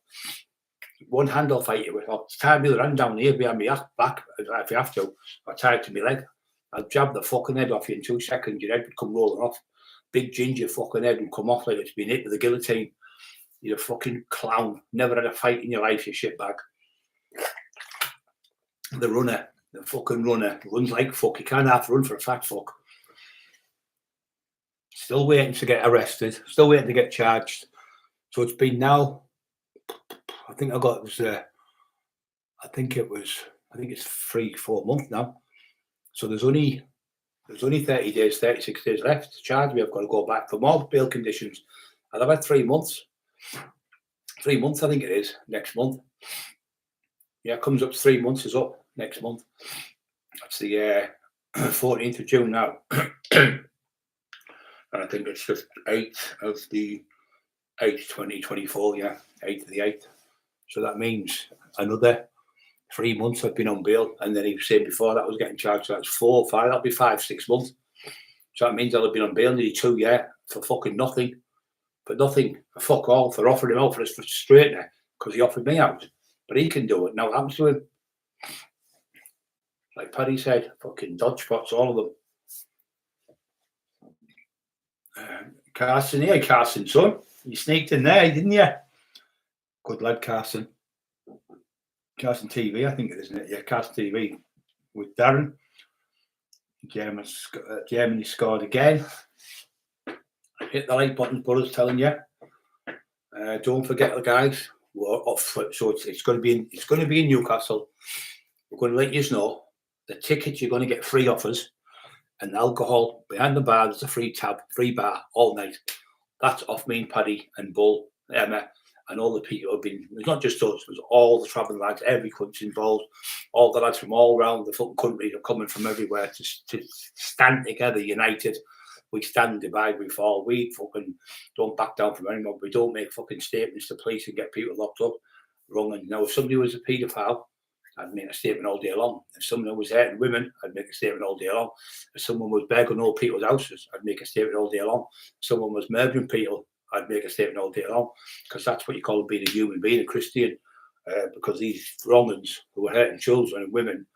One hand I'll fight you with. I'll tie the other hand down here behind my back if you have to. I'll tie it to my leg. I'll jab the fucking head off you in 2 seconds. Your head would come rolling off. Big ginger fucking head would come off like it's been hit with a guillotine. You're a fucking clown. Never had a fight in your life, you shitbag. The fucking runner, runs like fuck. You can't have to run for a fat fuck. Still waiting to get arrested. Still waiting to get charged. So it's been now. I think it's 3-4 months now. So there's only 30 days, 36 days left to charge me. I've got to go back for more bail conditions. And I've had 3 months. 3 months, I think it is, next month. Yeah, it comes up 3 months is up next month. That's the 14th of June now. And I think it's the 8th of the 8th, 2024, yeah, 8th of the 8th. So that means another 3 months I've been on bail. And then he was saying before that I was getting charged, so that's 4 or 5, that'll be 5-6 months. So that means I'll have been on bail nearly 2 years for fucking nothing. For nothing, for fuck all, for offering him out for his straightener, because he offered me out. But he can do it. Now it happens to him. Like Paddy said, fucking dodge spots, all of them. Carson here, Carson, son. You sneaked in there, didn't you? Good lad, Carson. Carson TV, I think it is, isn't it? Yeah, Carson TV with Darren. Germany scored again. Hit the like button, brothers, telling you. Don't forget, the guys. We're off, so it's going to be in Newcastle. We're going to let you know the tickets you're going to get free offers, and alcohol behind the bar. There's a free bar all night. That's off me and Paddy and Bull, Emma, and all the people who've been. It's not just us. There's all the travelling lads. Every country involved. All the lads from all around the fucking country are coming from everywhere to stand together, united, We stand, divide, we fall. We fucking don't back down from anyone. We don't make fucking statements to police and get people locked up. Wrong. And now, if somebody was a paedophile, I'd make a statement all day long. If someone was hurting women, I'd make a statement all day long. If someone was begging all people's houses, I'd make a statement all day long. If someone was murdering people, I'd make a statement all day long. Because that's what you call being a human being, a Christian. Because these wrong'uns who are hurting children and women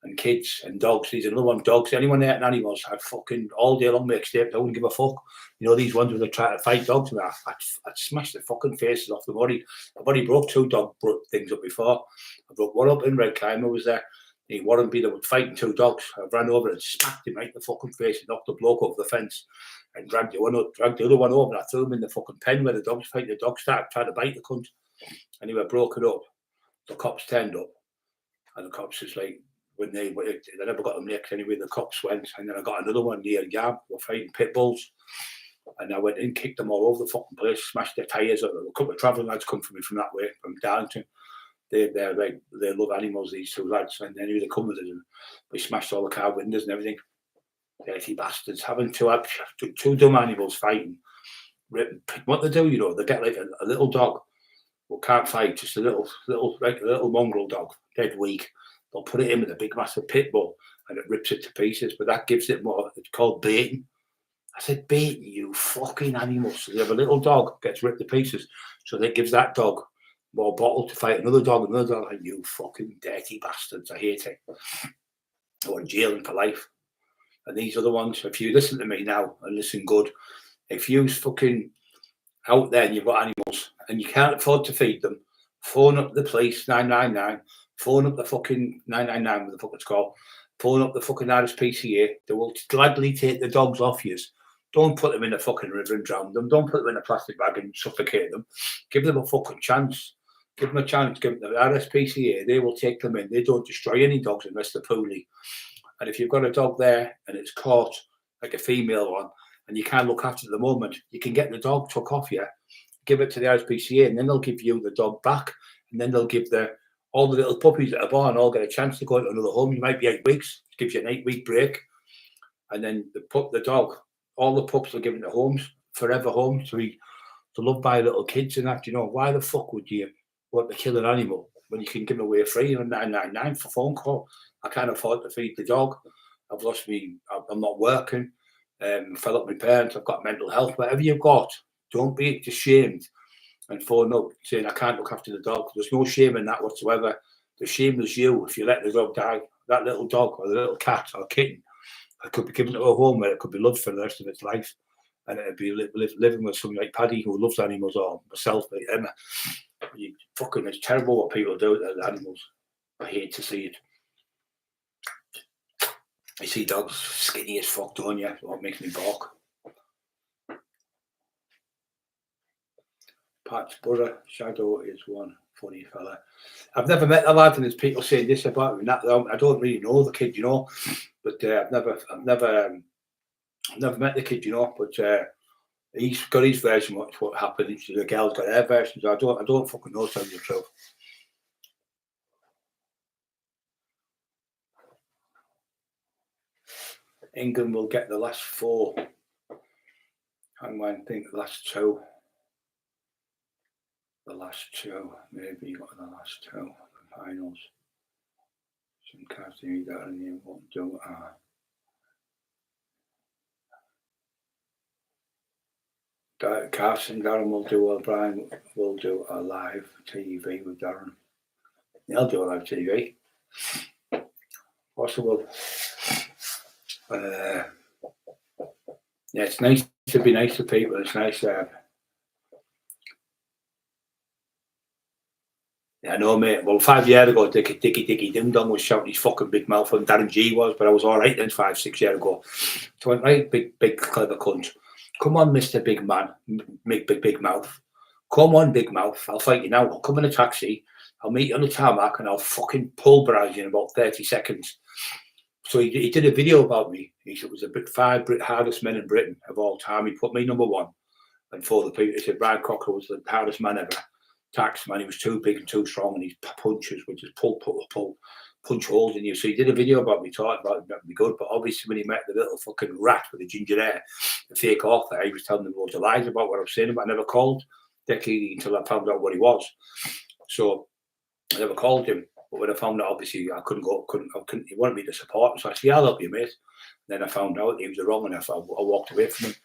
and kids and dogs, these are another one, dogs, anyone hurting animals, I'd fucking all day long make statements. I wouldn't give a fuck. You know, these ones where they're trying to fight dogs and that, I'd smash the fucking faces off the body. I've already broke 2 dog things up before. I broke one up in Red Climber, was there. He wasn't be there fighting 2 dogs. I ran over and smacked him right in the fucking face and knocked the bloke over the fence and dragged the other one over and I threw him in the fucking pen where the dogs fight. The dog started trying to bite the cunt. Anyway, I broke it up. The cops turned up and the cops was like, when they never got them next anyway, the cops went, and then I got another one near Yam, we're fighting pit bulls, and I went in, kicked them all over the fucking place, smashed their tyres. A couple of travelling lads come from me from that way, from Darlington. They love animals, these 2 lads, and anyway, they come with us, and we smashed all the car windows and everything. Dirty bastards, having 2 dumb animals fighting. What they do, you know, they get like a little dog who can't fight, just a little mongrel dog, dead weak. They'll put it in with a big massive pit bull and it rips it to pieces, but that gives it more, it's called baiting. I said, baiting, you fucking animals. So they have a little dog, gets ripped to pieces, so that gives that dog more bottle to fight another dog, like, you fucking dirty bastards, I hate it. I want jailing for life. And these are the ones, if you listen to me now and listen good, if you's fucking out there and you've got animals and you can't afford to feed them, phone up the police, 999, phone up the fucking 999 with the fuck it's called, phone up the fucking RSPCA. They will gladly take the dogs off you. Don't put them in a fucking river and drown them. Don't put them in a plastic bag and suffocate them. Give them a fucking chance. Give them a chance. Give them the RSPCA. They will take them in. They don't destroy any dogs unless they're poorly. And if you've got a dog there and it's caught, like a female one, and you can't look after it at the moment, you can get the dog took off you, give it to the RSPCA, and then they'll give you the dog back, and then they'll give all the little puppies that are born all get a chance to go into another home. You might be 8 weeks, it gives you an 8-week break, and then the dog, all the pups are given to homes, forever homes, to love by little kids and that. You know, why the fuck would you want to kill an animal when you can give them away free on 999 for phone call? I can't afford to feed the dog. I've lost me. I'm not working. Fell up my parents. I've got mental health. Whatever you've got, don't be ashamed and phone up saying I can't look after the dog. There's no shame in that whatsoever. The shame is you if you let the dog die. That little dog or the little cat or kitten, it could be given to a home where it could be loved for the rest of its life, and it'd be living with somebody like Paddy who loves animals, or myself, like Emma. It's terrible what people do with their animals. I hate to see it. I see dogs skinny as fuck, don't you? What makes me balk. Pat's brother, Shadow, is one funny fella. I've never met the lad, and there's people saying this about him and that. I don't really know the kid, you know, but I've never met the kid, you know, but he's got his version of what happened. The girl's got her version. So I don't fucking know, tell you the truth. England will get the last 4. Hang on, I think the last 2. The last 2, maybe got the last 2 finals. Some cards you got and you won't do. Carson, Darren will do, or Brian will do a live TV with Darren. He'll do a live TV. Possible. Yeah, it's nice to be nice to people. It's nice. Yeah, I know, mate. Well, 5 years ago, Dicky Ding Dong was shouting his fucking big mouth, and Darren G was, but I was all right then 5-6 years ago. So I went, right, big clever cunt. Come on, Mr. Big Man, big mouth. Come on, big mouth. I'll fight you now. I'll come in a taxi. I'll meet you on the tarmac, and I'll fucking pulverize you in about 30 seconds. So he did a video about me. He said it was the 5 hardest men in Britain of all time. He put me number 1. And for the people, he said Brian Cockerill was the hardest man ever. Tax man, he was too big and too strong, and his punches would just pull. punch holes in you. So he did a video about me talking about it, that'd be good. But obviously when he met the little fucking rat with the ginger hair, the fake author, he was telling them loads of lies about what I was saying about. I never called Dick Healy until I found out what he was. So I never called him. But when I found out, obviously I couldn't. He wanted me to support him, so I said, "Yeah, I'll help you, mate." And then I found out he was a wrong, and I walked away from him.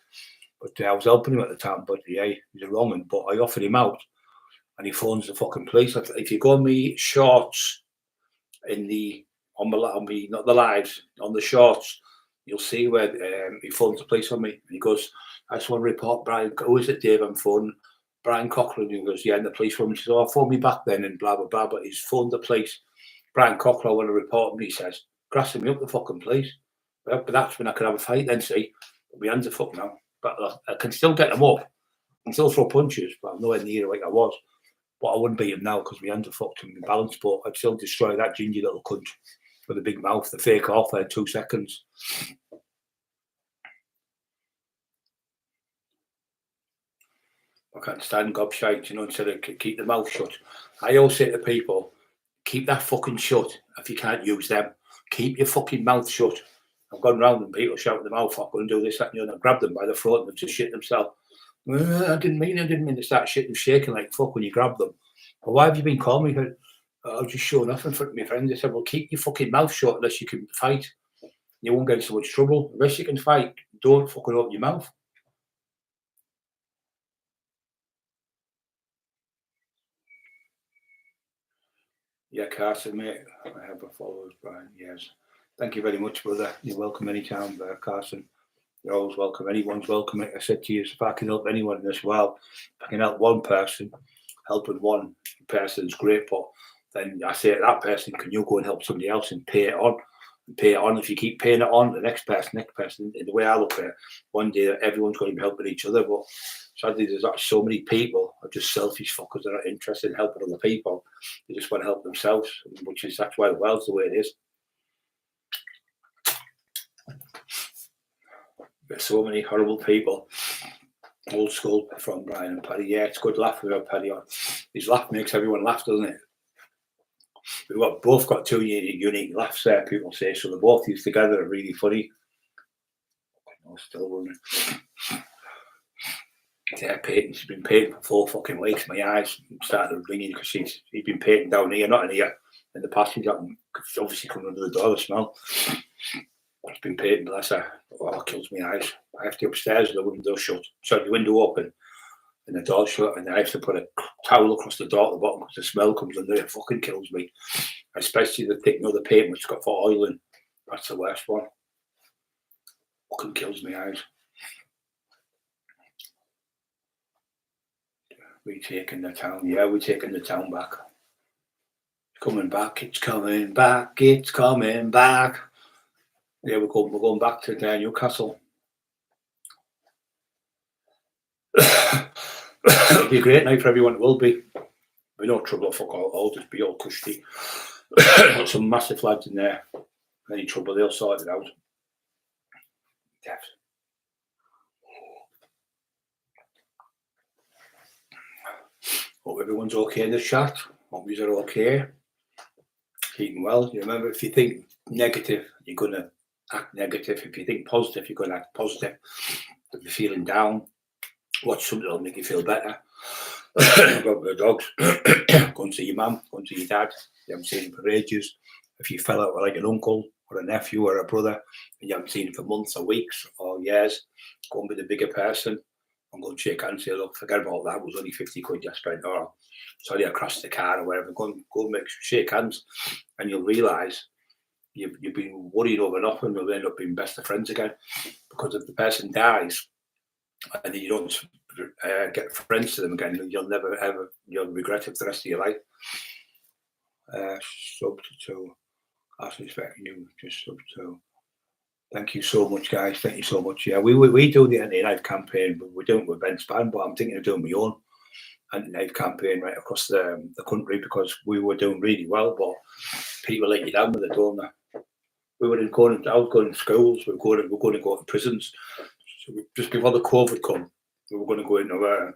But I was helping him at the time. But yeah, he was a wrong, and but I offered him out, and he phones the fucking police. If you go on me shorts on me, not the lives, on the shorts, you'll see where he phones the police on me. And he goes, "I just want to report Brian." Who is it, Dave? I'm phoning Brian Cockerill. And he goes, "Yeah," and the police phone. He says, "Oh, phone me back then," and blah blah blah. But he's phoned the police. Brian Cockerill, I want to report him. He says, "Grassing me up the fucking police." Well, but that's when I could have a fight then. See, my hands are fucked now, but I can still get them up. I can still throw punches, but I'm nowhere near like I was. But I wouldn't beat him now because my hands are fucked and my balance. But I'd still destroy that gingy little cunt with a big mouth, the fake off there in 2 seconds. I can't stand gobshite, instead of keep the mouth shut. I always say to people, keep that fucking shut if you can't use them. Keep your fucking mouth shut. I've gone round and people shouting them out, "I'm going to do this, that, and the other." I grabbed them by the throat and they've just shit themselves. I didn't mean to start shitting, shaking like fuck when you grab them. But why have you been calling me? I was just showing off in front of my friends. They said, "Well, keep your fucking mouth shut unless you can fight. You won't get in so much trouble. Unless you can fight, don't fucking open your mouth." Yeah, Carson, mate. I have a followers, Brian. Yes. Thank you very much, brother. You're welcome anytime, Carson. You're always welcome. Anyone's welcome. Like I said to you, if I can help anyone in this world, if I can help one person, helping one person's great. But then I say to that person, can you go and help somebody else and pay it on? And pay it on. If you keep paying it on, the next person, in the way I look at it, one day everyone's going to be helping each other. But sadly, there's so many people are just selfish fuckers. They're not interested in helping other people. They just want to help themselves, that's why the world's the way it is. There's so many horrible people. Old school from Brian and Paddy. Yeah, it's good laugh without Paddy on. His laugh makes everyone laugh, doesn't it? We've both got two unique laughs there, people say. So the both used together are really funny. Oh, still running. Yeah, Peyton, she's been painting for 4 fucking weeks. My eyes started ringing because he's been painting down here, not in here. In the passage, she's obviously coming under the door, the smell. It's been painting, bless her. Oh, it kills my eyes. I have to upstairs with the window shut. Sorry, the window open and the door shut, and I have to put a towel across the door at the bottom because the smell comes under. It fucking kills me. Especially the thick, the paint which got for oil in. That's the worst one. Fucking kills my eyes. We taking the town. Yeah, we're taking the town back. It's coming back. It's coming back. It's coming back. Yeah, we're going back to Newcastle. It'll be a great night for everyone. It will be. Be no trouble. Fuck all. I'll just be all cushy. Got some massive lads in there. Any trouble, they'll sort it out. Def. Hope everyone's okay in the chat. Hope you're okay. Keeping well. You remember, if you think negative, you're going to act negative. If you think positive, you're going to act positive. If you're feeling down, watch something that'll make you feel better. Go with the dogs. Go and see your mum. Go and see your dad. You haven't seen him for ages. If you fell out with like an uncle or a nephew or a brother and you haven't seen him for months or weeks or years, go and be the bigger person and go and shake hands and say, "Look, forget about that. It was only 50 quid you spent, or sorry, I crashed the car," or whatever. Go and shake hands, and you'll realise you've been worried over nothing. You'll end up being best of friends again, because if the person dies and you don't get friends to them again, you'll never ever, you'll regret it for the rest of your life. Sub to ask expecting you just sub to. Thank you so much, guys. Thank you so much. Yeah, we do the anti-knife campaign, but we don't with Ben Span, but I'm thinking of doing my own anti-knife campaign right across the country, because we were doing really well, but people let you down with it, don't they? I was going to schools, we were going to go to prisons. So just before the COVID come, we were going to go into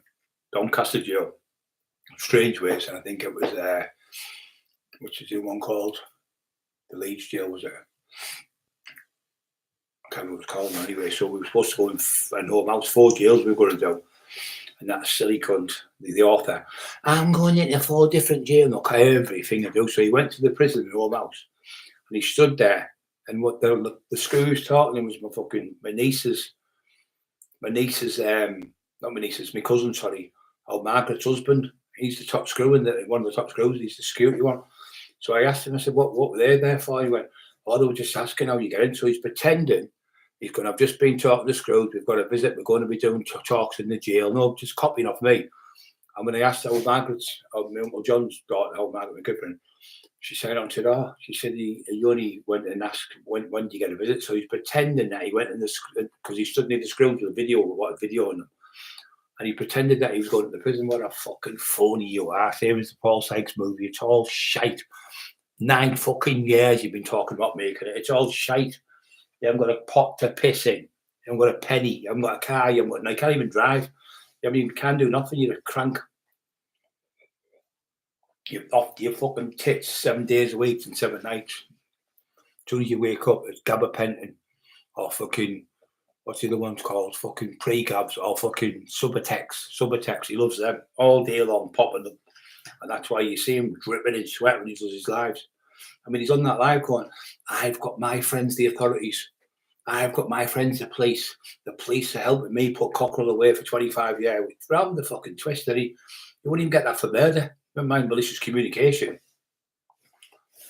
Doncaster jail, Strange Ways, and I think it was which is the one called the Leeds jail, was it? I can't remember what it's called now anyway. So we were supposed to go in home house, 4 jails we were going to do. And that silly cunt, the author, I'm going into 4 different jails, look everything I do. So he went to the prison in home house and he stood there, and what the screw he was talking to him was my niece's, not my niece's, my cousin, sorry, old Margaret's husband. He's the top screw in one of the top screws, he's the security one. So I asked him, I said, what were they there for? He went, oh, they were just asking how you get in. So he's pretending. He's going, I've just been talking to screws. We've got a visit. We're going to be doing talks in the jail. No, just copying off me. And when I asked old Margaret's, my Uncle John's daughter, old Margaret McGiffin, she said, she said he only went and asked, when did you get a visit? So he's pretending that he went in because he stood near the screws with a video on them. And he pretended that he was going to the prison. What a fucking phony you are. Here was the Paul Sykes movie. It's all shite. 9 fucking years you've been talking about making it. It's all shite. You haven't got a pot to piss in. You haven't got a penny. You haven't got a car. You can't even drive. You can't do nothing. You're a crank. You're off your fucking tits 7 days a week and 7 nights. As soon as you wake up, it's gabapentin or fucking, what's the other one's called? Fucking pre-gabs or fucking Subutex. He loves them all day long, popping them. And that's why you see him dripping in sweat when he does his lives. I mean, he's on that live going, I've got my friends, the authorities. I've got my friends, the police. The police are helping me put Cockerill away for 25 years. Rather the fucking twist that he wouldn't even get that for murder. Never mind malicious communication.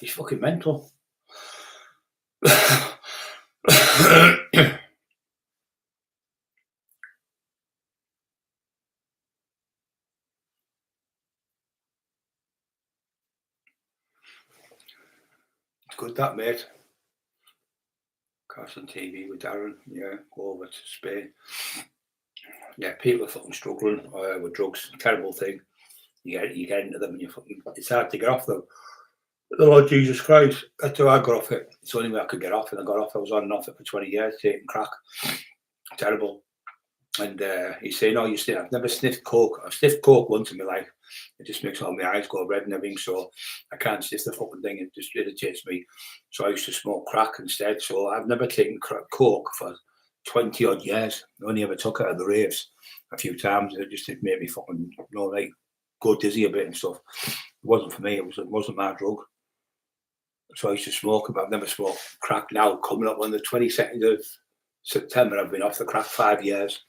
He's fucking mental. Good that, mate. Cast on TV with Darren, yeah, go over to Spain. Yeah, people are fucking struggling with drugs. Terrible thing. You get into them and it's hard to get off them. But the Lord Jesus Christ, that's how I got off it. It's the only way I could get off, and I got off. I was on and off it for 20 years, taking crack. Terrible. And he's saying, oh, I've never sniffed coke. I've sniffed coke once in my life. It just makes all my eyes go red and everything, so I can't sniff the fucking thing. It just irritates me. So I used to smoke crack instead. So I've never taken coke for 20 odd years. I only ever took it at the raves a few times. It just made me fucking, like, go dizzy a bit and stuff. It wasn't for me. It wasn't my drug. So I used to smoke it, but I've never smoked crack. Now, coming up on the 22nd of September, I've been off the crack 5 years.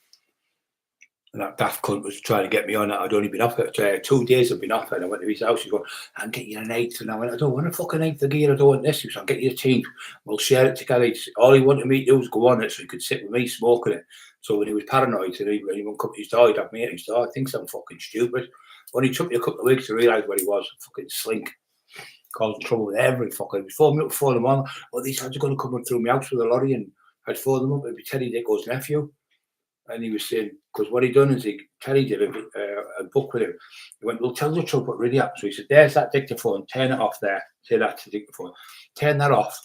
And that daft cunt was trying to get me on it. I'd only been off it 2 days. I'd been off it. And I went to his house. He's going, I'll get you an eighth. And I went, I don't want a fucking eighth of gear. I don't want this. He said, I'll get you a team. We'll share it together. All he wanted me to do was go on it so he could sit with me smoking it. So when he was paranoid and he wouldn't come to his door, he'd have me at his door. I think I'm fucking stupid. Only took me a couple of weeks to realise where he was. Fucking slink. Causing trouble with every fucker. He was phoning me up, phoning them on. Oh, these guys are going to come through my house with a lorry. And I'd phone them up. It'd be Teddy Dicko's nephew. And he was saying, because what he done is Teddy did a book with him. He went, well, tell the truth what really happened. So he said, there's that dictaphone, turn it off there. Say that to the dictaphone. Turn that off.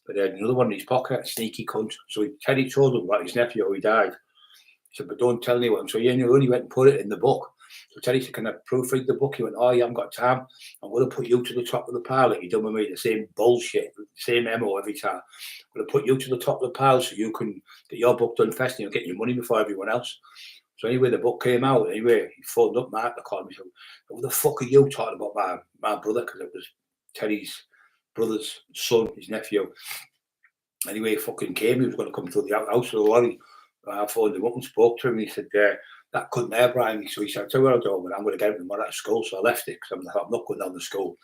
But then another one in his pocket, sneaky cunt. So Teddy told him about his nephew, how he died. He said, but don't tell anyone. So he only went and put it in the book. So Teddy said, can I proofread the book? He went, oh, you haven't got time. I'm going to put you to the top of the pile like you done with me. The same bullshit, the same MO every time. I'm going to put you to the top of the pile so you can get your book done first and you'll get your money before everyone else. So anyway, the book came out. Anyway, he phoned up Mark to call me. Said, what the fuck are you talking about my brother? Because it was Teddy's brother's son, his nephew. Anyway, he fucking came. He was going to come through the house with a lorry. I phoned him up and spoke to him. He said, that couldn't there, Brian. So he said, tell you what I'll do, but I'm going to get him tomorrow at school. So I left it because I'm not going down to school.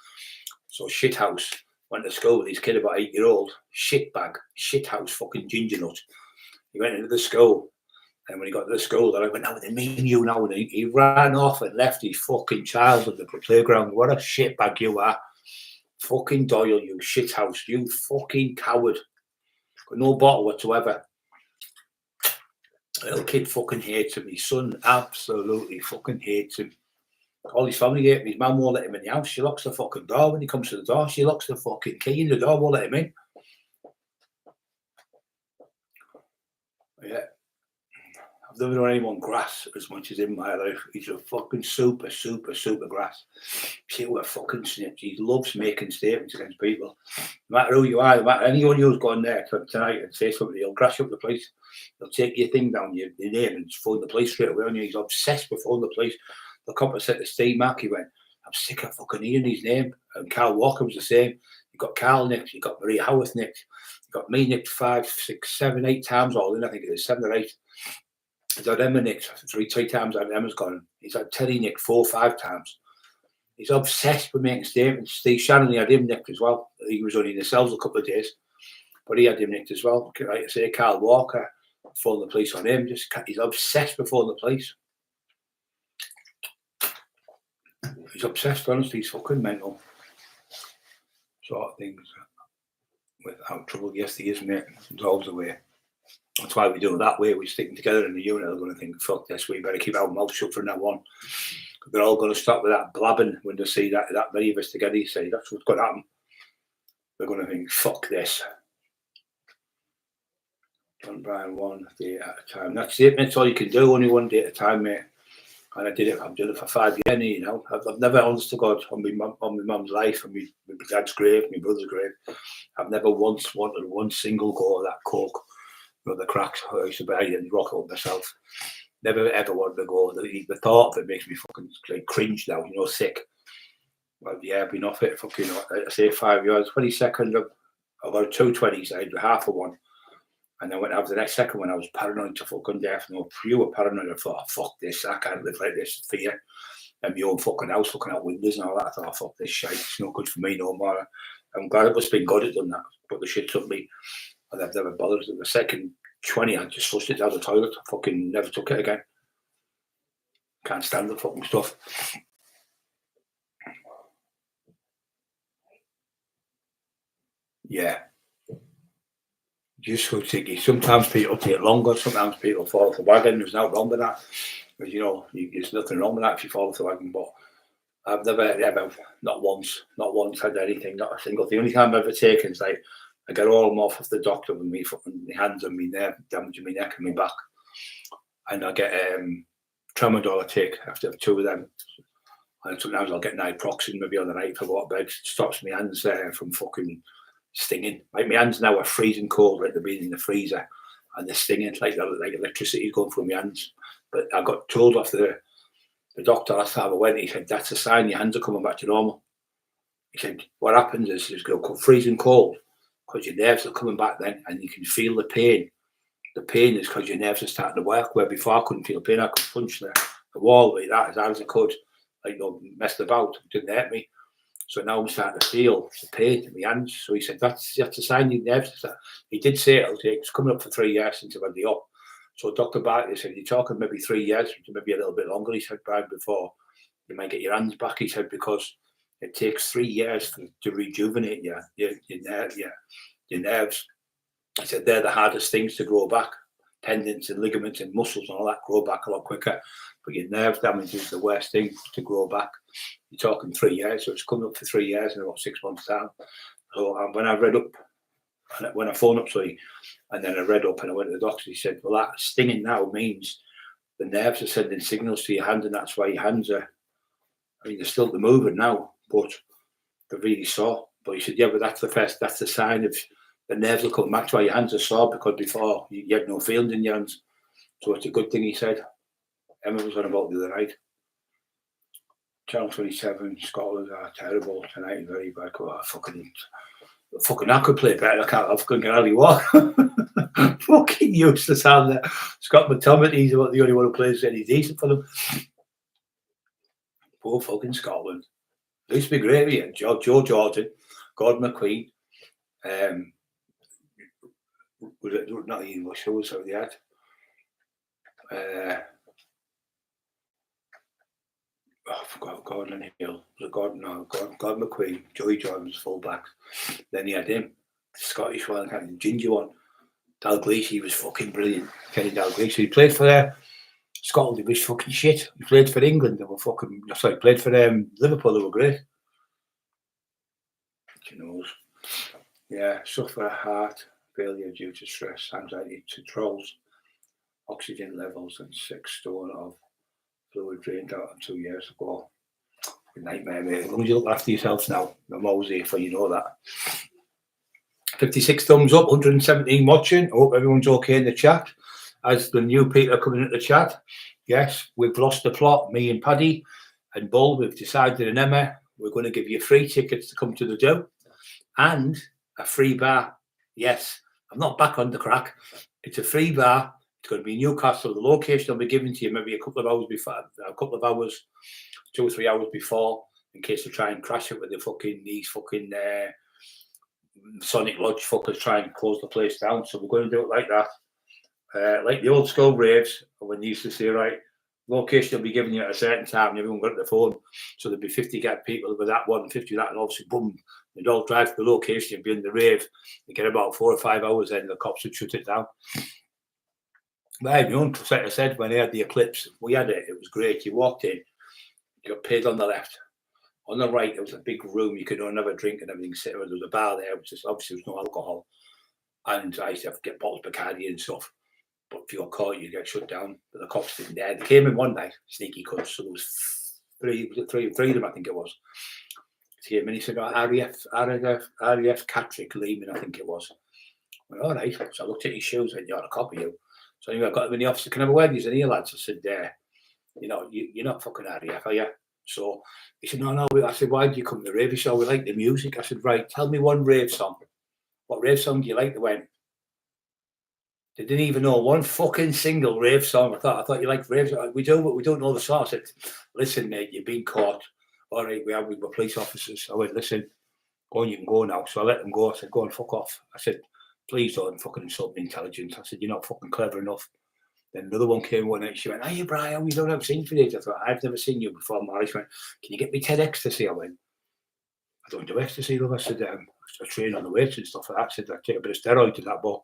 So shithouse went to school with his kid about 8-year-old. Shithouse fucking ginger nut. He went into the school. And when he got to the school, I went, now they mean you now. And he ran off and left his fucking child at the playground. What a shitbag you are. Fucking Doyle, you shithouse. You fucking coward. Got no bottle whatsoever. The little kid fucking hates him. His son absolutely fucking hates him. All his family hate him. His mum won't let him in the house. She locks the fucking door when he comes to the door. She locks the fucking key in the door, won't let him in. Yeah. I've never known anyone grass as much as in my life. He's a fucking super grass. a fucking snitch. He loves making statements against people. No matter who you are, no matter anyone who's gone there tonight and say something, he'll crash up the police. He'll take your thing down, your name, and phone the police straight away on you. He's obsessed with phoning the police. The cop said to Steve Mack, he went, I'm sick of fucking hearing his name. And Carl Walker was the same. You got Carl nicked, you got Maria Howarth nicked, you got me nicked 5, 6, 7, 8 times all in. I think it is 7 or 8. He's had Emma nicked three times. Emma's gone. He's had Terry nicked 4 or 5 times. He's obsessed with making statements. Steve Shannon, he had him nicked as well. He was only in the cells a couple of days, but he had him nicked as well. Like I say, Carl Walker, phone the police on him. He's obsessed with phoning the police. He's obsessed, honestly. He's fucking mental. Sort of things. Without trouble, yes, he is, mate. There's always a way. That's why we do it that way. We're sticking together in the unit. They're going to think, fuck this, we better keep our mouth shut from now on. They're all going to stop with that blabbing when they see that many of us together. You say, that's what's going to happen. They're going to think, fuck this. John Bryan, 1 day at a time. That's it, mate. That's all you can do, only 1 day at a time, mate. And I did it. I've done it for 5 years, you know. I've never, honest to God, on my mum's life, on my dad's grave, my brother's grave, I've never once wanted one single go of that coke, or the cracks. I used to buy and rock it up myself. Never ever wanted to go. The thought of it makes me fucking like cringe now, you know, sick. But yeah, I've been off it fucking, I say 5 years, 22nd of about 2 20s, I had half of one. And then when I was the next second one, I was paranoid to fucking death. No, pure paranoid. I thought, oh, fuck this, I can't live like this. Fear. And my own fucking house, looking out windows and all that. I thought, oh, fuck this shit, it's no good for me no more. I'm glad it must have been God it done that, but the shit took me. And I've never bothered. The second 20, I just flushed it down the toilet. I fucking never took it again. Can't stand the fucking stuff. Yeah. Just so tricky. Sometimes people take longer, sometimes people fall off the wagon. There's nothing wrong with that. Because, you know, there's nothing wrong with that if you fall off the wagon. But I've never, ever, not once had anything, not a single thing. The only time I've ever taken is like, I get all them off the doctor with me fucking my hands and me there, damaging my neck and my back. And I get tramadol I take after 2 of them. And sometimes I'll get naproxen maybe on the night if I go to bed. It stops my hands there from fucking stinging. Like my hands now are freezing cold, like they're being in the freezer, and they're stinging like electricity going through my hands. But I got told off the doctor last time I went. He said that's a sign your hands are coming back to normal. He said what happens is it's going to come freezing cold because your nerves are coming back then, and you can feel the pain. The pain is because your nerves are starting to work. Where before I couldn't feel pain, I could punch the wall like that as hard as I could, like messed about. It didn't hurt me. So now I'm starting to feel the pain in my hands. So he said, that's a sign your nerves. He did say it's coming up for 3 years since I've had the op. So Dr. Bartley said, you're talking maybe 3 years, maybe a little bit longer. He said, Brian, before you might get your hands back. He said, because it takes 3 years to rejuvenate your nerves. He said, they're the hardest things to grow back. Tendons and ligaments and muscles and all that grow back a lot quicker. But your nerve damage is the worst thing to grow back. You're talking 3 years, so it's coming up for 3 years in about 6 months' time. So when I read up, when I phoned up, and then I read up and I went to the doctor, he said, well, that stinging now means the nerves are sending signals to your hand, and that's why your hands are, I mean, they're still moving now, but they're really sore. But he said, yeah, but that's the sign of the nerves will come back. That's why your hands are sore, because before you had no feelings in your hands. So it's a good thing, he said. Emma was on about the other night. Channel 27, Scotland are terrible tonight, very bad. Oh, fucking I could play better. I fucking can hardly walk. Fucking useless hand there. Scott McTominay, he's about the only one who plays any decent for them. Poor fucking Scotland. It used to be great here. Joe Jordan, Gordon McQueen, was it not Ian Russell, was that they had? I forgot Gordon Hill. Was it Gordon? No, Gordon McQueen. Joey Jordan's full-back. Then he had him, the Scottish one, the ginger one. Dalglish, he was fucking brilliant. Kenny Dalglish. He played for Scotland, he was fucking shit. He played for England, they were fucking, sorry, played for Liverpool, they were great. Who knows? Yeah, suffer heart failure due to stress, anxiety, controls, oxygen levels, and 6 stone of fluid drained out 2 years ago. Fucking nightmare, mate. As long as you look after yourselves now, I'm always here for you, know that. 56 thumbs up, 117 watching. I hope everyone's okay in the chat. As the new people are coming into the chat, yes, we've lost the plot. Me and Paddy and Bull, we've decided in Emma, we're going to give you free tickets to come to the do and a free bar. Yes, I'm not back on the crack. It's a free bar. It's going to be in Newcastle. The location will be given to you maybe a couple of hours before, 2 or 3 hours before, in case they try and crash it with these fucking Sonic Lodge fuckers try and close the place down. So we're going to do it like that. Like the old school raves, when they used to say, right, location will be given you at a certain time and everyone got the phone. So there'd be 50 people with that one, 50 with that, and obviously, boom, they'd all drive to the location and be in the rave. They get about 4 or 5 hours in, the cops would shut it down. But I said when they had the eclipse, we had it, it was great. You walked in, you got paid on the left. On the right, there was a big room. You could have a drink and everything. There was a bar there, which is obviously there was no alcohol. And I used to have to get bottles of Bacardi and stuff. But if you got caught, you get shut down. But the cops didn't dare. They came in one night, sneaky cunts. So there was three of them, I think it was. He came in, he said, RAF Catrick Lehman, I think it was. I went, all right. So I looked at his shoes and you're a copy of you. So anyway, I got him in the office. Can I have a wear these in here, lads? I said, you're not fucking RAF, are you? So he said, no. I said, why do you come to the rave? He said, we like the music. I said, right, tell me one rave song. What rave song do you like? They went, they didn't even know one fucking single rave song. I thought you liked raves. We do, but we don't know the song. I said, listen, mate, you've been caught. All right, we were police officers. I went, listen, go on, you can go now. So I let them go. I said, go and fuck off. I said, please don't fucking insult my intelligence. I said, you're not fucking clever enough. Then another one came one night. She went, hey, Brian, we don't have seen for this. I thought, I've never seen you before. She went, can you get me 10 ecstasy? I went, I don't do ecstasy, love. I said, I train on the weights and stuff like that. I said, I take a bit of steroid to that, but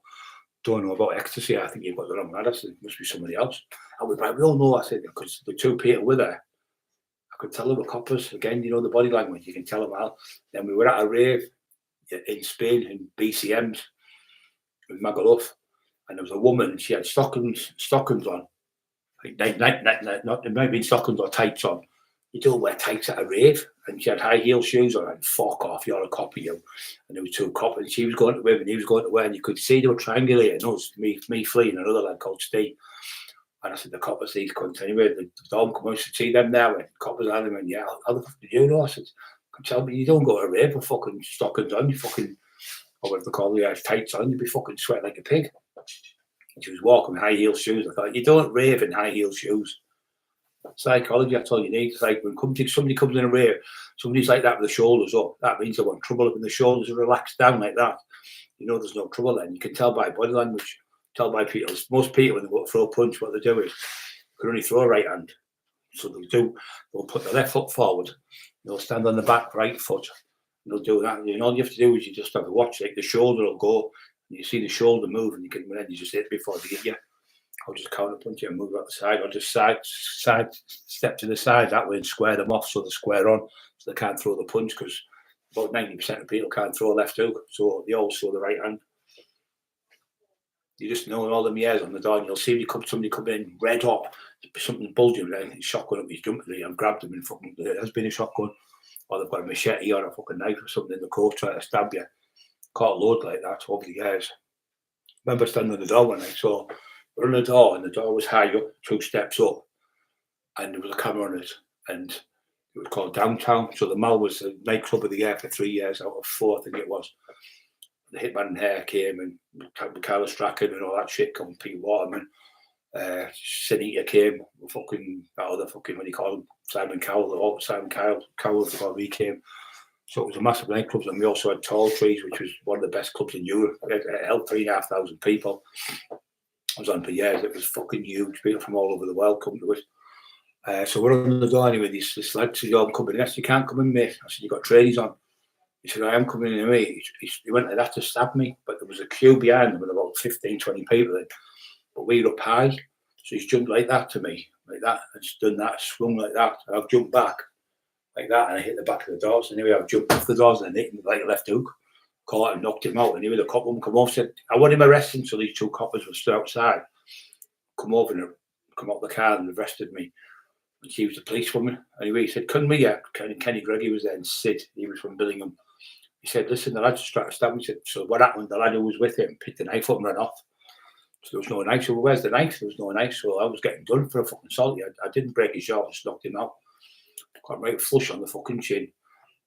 don't know about ecstasy. I think you've got the wrong lad. I said, it must be somebody else. And we all know, I said, because the two people with her, I could tell them were coppers. Again, you know, the body language, you can tell them well. Then we were at a rave in Spain, in BCM's, with Magaluf. And there was a woman, she had stockings on. It might have been stockings or tights on. You don't wear tights at a rave. And she had high heel shoes on. And fuck off, you're a copper, you. And there were two coppers. And she was going to wear, and he was going to wear. And you could see they were triangulating. It was me fleeing, another lad called Steve. And I said, the coppers, these cunts. Anyway, the dog come out to see them now. And coppers had them. And yeah, how the fuck did you know? I said, tell me, you don't go to a rave with fucking stockings on. You fucking, or whatever they call it, tights on. You'd be fucking sweating like a pig. She was walking with high heel shoes. I thought, you don't rave in high heel shoes. Psychology, that's all you need. It's like when somebody comes in a rave, somebody's like that with the shoulders up. That means they want trouble. When the shoulders are relaxed down like that, you know there's no trouble then. You can tell by body language, tell by people. Most people, when they go to throw a punch, what they do is they can only throw a right hand. So they'll put the left foot forward. They'll stand on the back right foot. And they'll do that. And all you have to do is you just have to watch, like the shoulder will go. You see the shoulder move, and you just hit before they get you. I'll just counter punch you and move out the side, or just side step to the side that way and square them off so they're square on, so they can't throw the punch, because about 90% of people can't throw a left hook, so they all throw the right hand. You just know all them years on the door, and you'll see somebody come in red hot, something bulging, right? Shotgun up his jumper, and grabbed them and fucking, there has been a shotgun, or they've got a machete or a fucking knife or something in the coat trying to stab you. Caught a load like that over the years. I remember standing on the door one night, so we're on the door, and the door was high up, 2 steps up, and there was a camera on it, and it was called Downtown. So the Mall was the nightclub of the year for 3 years out of 4, I think it was. The Hitman and Hair came, and Carlos Strachan and all that shit come, Pete Waterman, Sinita came, fucking that other fucking, what do you call him, Simon Cowell, before he came. So it was a massive nightclub, and we also had Tall Trees, which was one of the best clubs in Europe. It held 3,500 people. I was on for years. It was fucking huge. People from all over the world come to it. So we're on the door anyway. This lad said, I'm coming in. I said, you can't come in, mate. I said, you got tradies on. He said, I am coming in, mate. He went like that to stab me, but there was a queue behind him with about 15, 20 people in. But we were up high. So he's jumped like that to me, like that, and done that, swung like that. And I've jumped back like that, and I hit the back of the doors. Anyway, I've jumped off the doors and hit him like a left hook. Caught and knocked him out. Anyway, the cop woman come over, said, I want him arrested. So these 2 coppers were still outside. Come over and come out the car and arrested me. And she was a policewoman. Anyway, he said, couldn't we? Kenny Greggy was there, and Sid, he was from Billingham. He said, listen, the lad just tried to stab me. He said, so what happened? The lad who was with him picked the knife up and ran off. So there was no knife. So where's the knife? There was no knife. So I was getting done for a fucking assault. I didn't break his jaw, I just knocked him out. Got right flush on the fucking chin.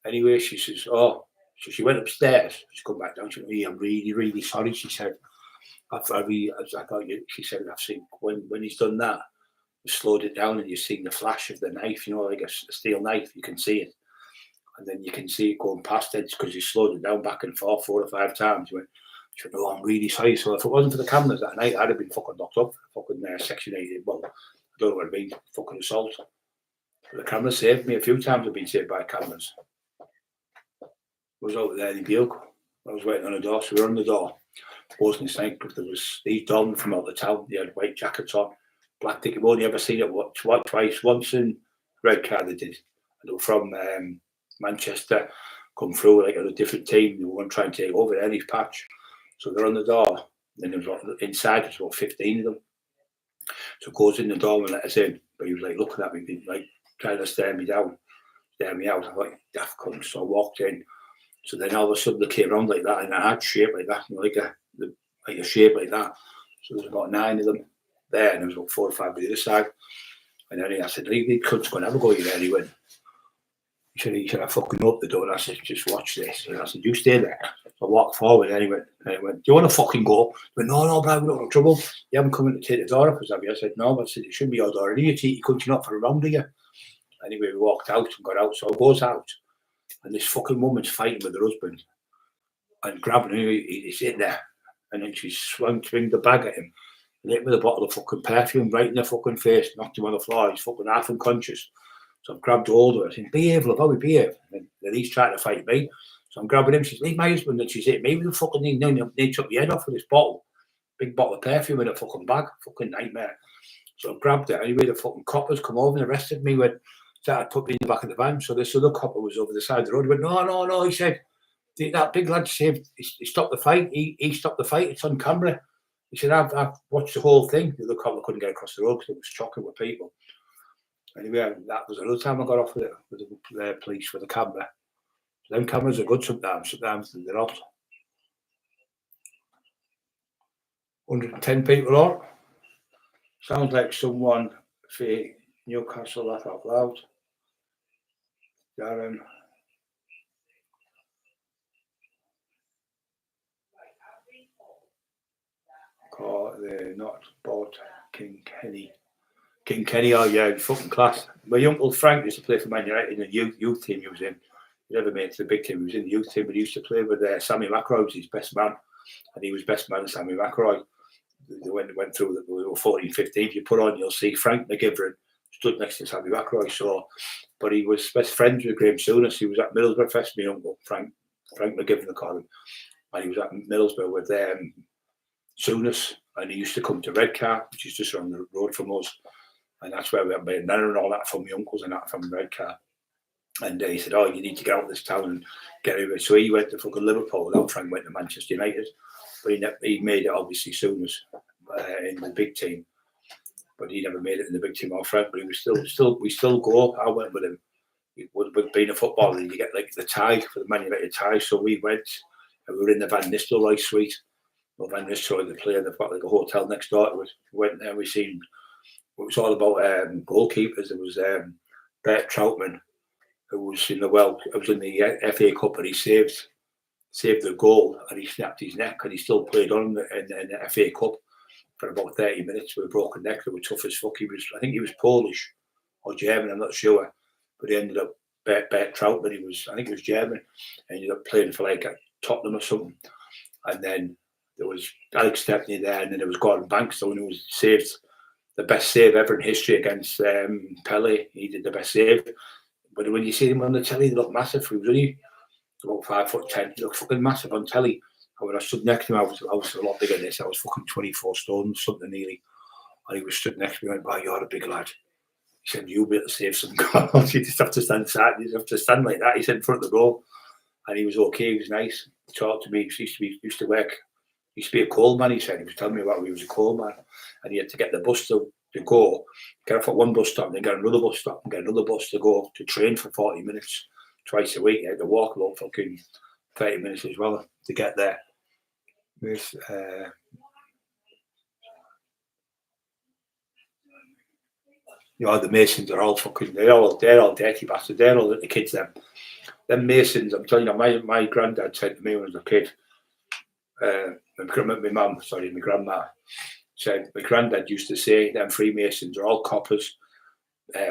Anyway, she says, oh, so she went upstairs. She come back down. She went, I'm really, really sorry. She said, I thought you, she said, I've seen when he's done that, slowed it down and you've seen the flash of the knife, you know, like a steel knife, you can see it. And then you can see it going past it because he slowed it down back and forth 4 or 5 times. She went, oh, I'm really sorry. So if it wasn't for the cameras that night, I'd have been fucking locked up. Fucking Section 8. Well, I don't know what it means. Fucking assault. But the cameras saved me. A few times I've been saved by cameras. I was out there in Buke. I was waiting on the door. So we were on the door. It wasn't the same because there was these dons from out the town. They had white jackets on. Black ticket. I've only ever seen it twice. Once in red car they did. And they were from Manchester, come through like a different team. They were going to try and take over any patch. So they're on the door. And there was inside, there's about 15 of them. So goes in the door and let us in. But he was like looking at me, like trying to stare me out. I thought, daft cunt. So I walked in. So then all of a sudden they came around like that in a hard shape like that, like a shape like that. So there's about 9 of them there, and there was about 4 or 5 on the other side. And then I said, these cunts going to have a go at you there. He went, he said, I fucking opened the door. And I said, just watch this. And I said, you stay there. So I walked forward and he went, do you want to fucking go? He went, no, Brad, we're not in trouble. You haven't come in to take the door off us, have you? I said, no. I said, it shouldn't be your door. And you cheeky cunt, you're not for a round, do you? Anyway, we walked out and got out. So I goes out. And this fucking woman's fighting with her husband and grabbing him. He's in there. And then she swung the bag at him and hit with a bottle of fucking perfume right in the fucking face, knocked him on the floor. He's fucking half unconscious. So I've grabbed hold of her. I said, behave, love, how we behave? And then he's trying to fight me. So I'm grabbing him. She says, leave my husband. And she's hitting me with a fucking thing. No, they took your head off with this bottle. Big bottle of perfume in a fucking bag. Fucking nightmare. So I grabbed it. Anyway, the fucking coppers come over and arrested me when started put me in the back of the van. So this other copper was over the side of the road. He went, no. He said, that big lad saved, he stopped the fight. He stopped the fight. It's on camera. He said, I've watched the whole thing. The other copper couldn't get across the road because it was chocolate with people. Anyway, that was another time I got off with the police with the camera. So them cameras are good sometimes they're not. 110 people on. Sounds like someone for Newcastle, laugh out loud. Darren. They're not bought King Kenny. Oh yeah, fucking class. My uncle Frank used to play for Man United in the youth team he was in. He never made it to the big team. He was in the youth team, but he used to play with Sammy McRoy, was his best man. And he was best man of Sammy McRoy. They went through, we were 14, 15. If you put on, you'll see Frank McGivern stood next to Sammy McRoy. So, but he was best friends with Graham Souness. He was at Middlesbrough Fest, my uncle, Frank McGivern, they call him. And he was at Middlesbrough with Souness. And he used to come to Redcar, which is just around the road from us. And that's where we had my nana and all that from my uncles and that from Redcar. And he said, you need to get out of this town and get away. So he went to fucking Liverpool. Then Frank went to Manchester United. But he made it, obviously, Souness in the big team. But he never made it in the big team, our Frank. But he was we still go. I went with him. With being a footballer, you get like the tie for the Man United tie. So we went and we were in the Van Nistelrooy suite. Well, Van Nistelrooy, the player, they've got like a hotel next door to us. We went there, we seen, it was all about goalkeepers. There was Bert Troutman, who was in the FA Cup, and he saved the goal, and he snapped his neck, and he still played on in the FA Cup for about 30 minutes with a broken neck. They were tough as fuck. I think he was Polish or German, I'm not sure, but he ended up Bert Troutman. I think he was German. Ended up playing for like Tottenham or something, and then there was Alex Stepney there, and then there was Gordon Banks, the one who was saved the best save ever in history against Pele. He did the best save. But when you see him on the telly, they look massive. He was only about 5'10". He looked fucking massive on telly. And when I stood next to him, I was a lot bigger than this. I was fucking 24 stone, something nearly. And he was stood next to me and went, you're a big lad. He said, you'll be able to save some goals. You just have to stand aside. You just have to stand like that. He said, in front of the goal. And he was okay. He was nice. He talked to me. He used to work. He used to be a coal man, he said. He was telling me about he was a coal man. And he had to get the bus to to go, get off at one bus stop and then get another bus stop and get another bus to go to train for 40 minutes twice a week. I had to walk about fucking 30 minutes as well to get there. With, you know, the Masons are all fucking, they're all dirty bastards. They're all the kids, them Masons. I'm telling you, my granddad said to me when I was a kid, my grandma said, my granddad used to say, them Freemasons are all coppers,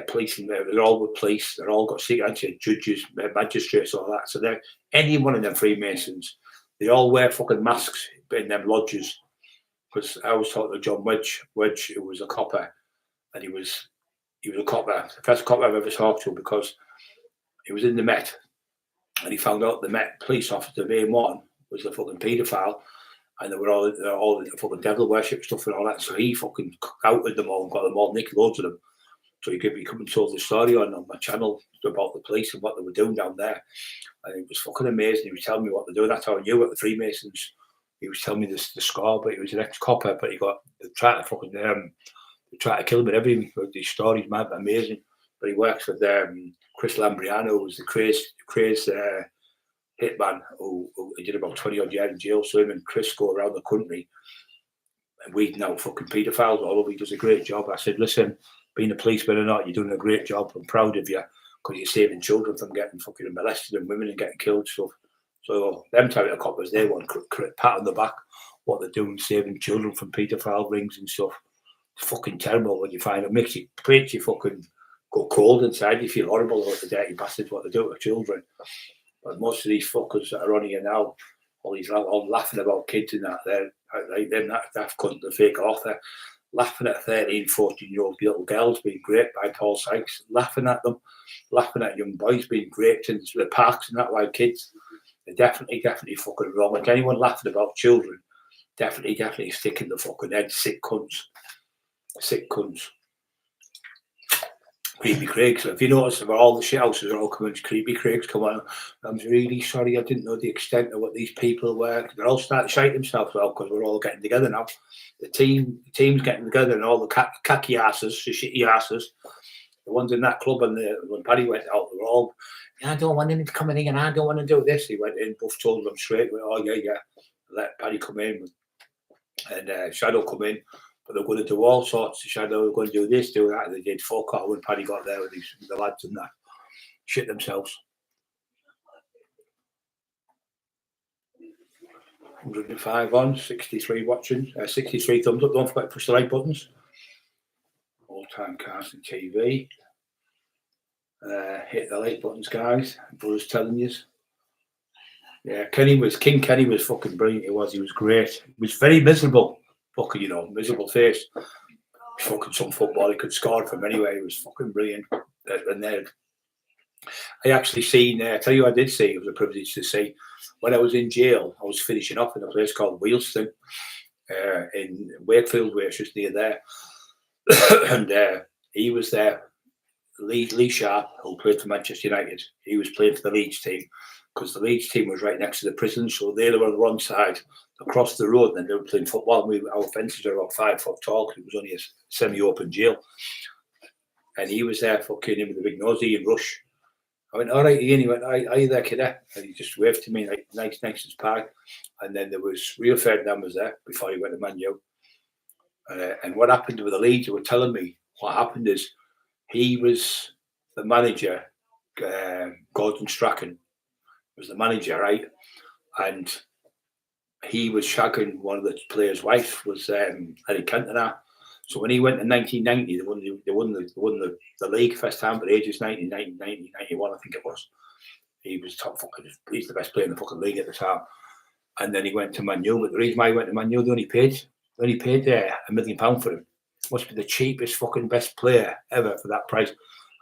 police, and they're all with police, they're all got secret judges, magistrates, all that. So they're, any one of them Freemasons, they all wear fucking masks in them lodges. Because I was talking to John Wedge, who was a copper, and he was a copper, the first copper I've ever talked to, because he was in the Met, and he found out the Met police officer, the main one, was the fucking paedophile, and they're all the fucking devil worship stuff and all that. So he fucking outed them all and got them all, nicked loads of them. So he come and told the story on my channel about the police and what they were doing down there, and it was fucking amazing. He was telling me what they're doing. That's how I knew what the Freemasons. He was telling me the score, but he was an ex-copper, but they tried to fucking they tried to kill him and everything. These stories, man, amazing. But he works with Chris Lambriano, who was the crazed hitman who did about 20 odd years in jail. So him and Chris go around the country and weeding out fucking paedophiles all over. He does a great job. I said, listen, being a policeman or not, you're doing a great job. I'm proud of you because you're saving children from getting fucking molested and women and getting killed stuff. So them type of coppers, they want pat on the back what they're doing, saving children from paedophile rings and stuff. It's fucking terrible when you find it. Makes you fucking go cold inside. You feel horrible about the dirty bastards, what they do to children. But most of these fuckers that are on here now, all laughing about kids and that, they're that daft cunt, the fake author, laughing at 13, 14-year-old little girls being raped by Paul Sykes, laughing at them, laughing at young boys being raped in the parks and that, like kids. They're definitely fucking wrong. Like anyone laughing about children, definitely stick in the fucking head. Sick cunts. Creepy Craig. So if you notice, where all the shit houses are all coming, Creepy Craig's come on. I'm really sorry, I didn't know the extent of what these people were. They're all starting to shite themselves well because we're all getting together now. The team's getting together, and all the khaki asses, the shitty asses, the ones in that club, and when Paddy went out, they were all, I don't want him to come in here, and I don't want to do this. He went in, Buff told them straight, oh yeah, let Paddy come in, and Shadow come in. But they're going to do all sorts of Shadow. They're going to do this, do that. And they did fuck all when Paddy got there with the lads and that. Shit themselves. 105 on, 63 watching, 63 thumbs up. Don't forget to push the like buttons. All-time casting TV. Hit the like buttons, guys. Brother's telling you. Yeah, King Kenny was fucking brilliant. He was great. He was very miserable. Fucking, miserable face. Fucking some football he could score from anyway. He was fucking brilliant. And then I actually seen, tell you I did see, it was a privilege to see, when I was in jail, I was finishing up in a place called Wealdstone in Wakefield, where it's just near there. And he was there, Lee Sharp, who played for Manchester United. He was playing for the Leeds team, because the Leeds team was right next to the prison, so they were on the one side, across the road, and then they were playing football. Our fences are about 5 foot tall, because it was only a semi-open jail. And he was there fucking in with the big nose, Ian Rush. I went, all right, Ian. He went, are you there, kidder? And he just waved to me, like, nice as park. And then there was Rio Ferdinand was there before he went to Man U. And what happened with the Leeds, they were telling me what happened is he was the manager, Gordon Strachan was the manager, right? And he was shagging one of the players' wife, was Eric Cantona. So when he went in 1990, they won the league first time for ages, 1990, 91, I think it was. He was top fucking, he's the best player in the fucking league at the time. And then he went to Man U, but the reason why he went to Man U, they only paid £1 million for him. Must be the cheapest fucking best player ever for that price.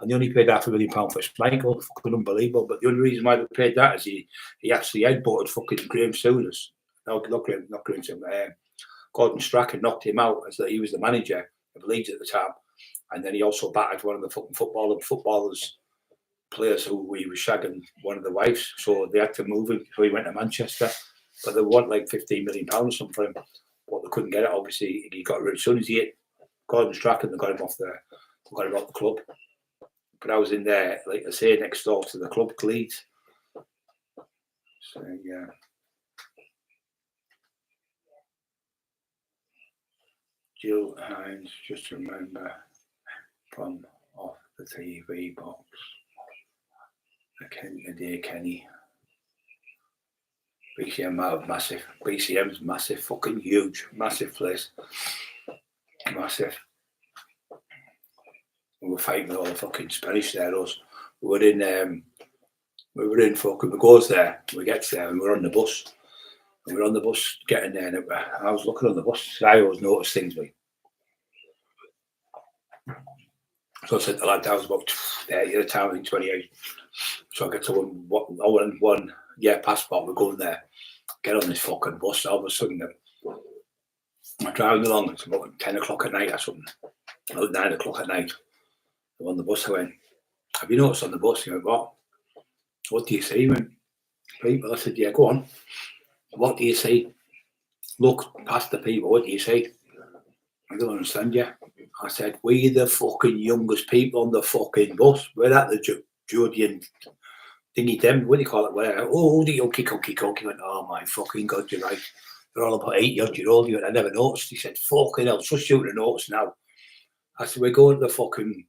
And they only paid £500,000 for Schmeichel, fucking unbelievable. But the only reason why they paid that is he actually headbutted fucking Graham Souness. No, not Graham Souness. Gordon Strachan knocked him out as that he was the manager of Leeds at the time. And then he also battered one of the fucking footballers, players who he was shagging one of the wives. So they had to move him. So he went to Manchester. But they want like £15 million or something for him. But they couldn't get it. Obviously, he got rid as soon as he hit Gordon's tracking, they got him off the club. But I was in there, like I say, next door to the club, Leeds. So yeah. Jill Hines, just remember from off the TV box. A day, Kenny. BCM massive. BCM's massive, fucking huge, massive place. Massive. We were fighting with all the fucking Spanish there, us. We were in fucking, we goes there, we get there, and we're on the bus. And we're on the bus getting there, and I was looking on the bus, I always notice things, me. So I said to the lad, I was about 30 at the time, I think 28. So I get to one passport, we're going there. Get on this fucking bus, all of a sudden, I'm driving along, it's about 10 o'clock at night or something. About 9 o'clock at night. I'm on the bus, I went, have you noticed on the bus? He went, what? What do you see? He went, people. I said, yeah, go on. What do you see? Look past the people, what do you see? I don't understand you. I said, we the fucking youngest people on the fucking bus. We're at the Jordan thingy them, what do you call it? Where? Oh, the yoki cookie. He went, oh my fucking God, you're right. They're all about 80-odd-year-old. He went, I never noticed. He said, fucking hell, just you to notice now. I said, we're going to the fucking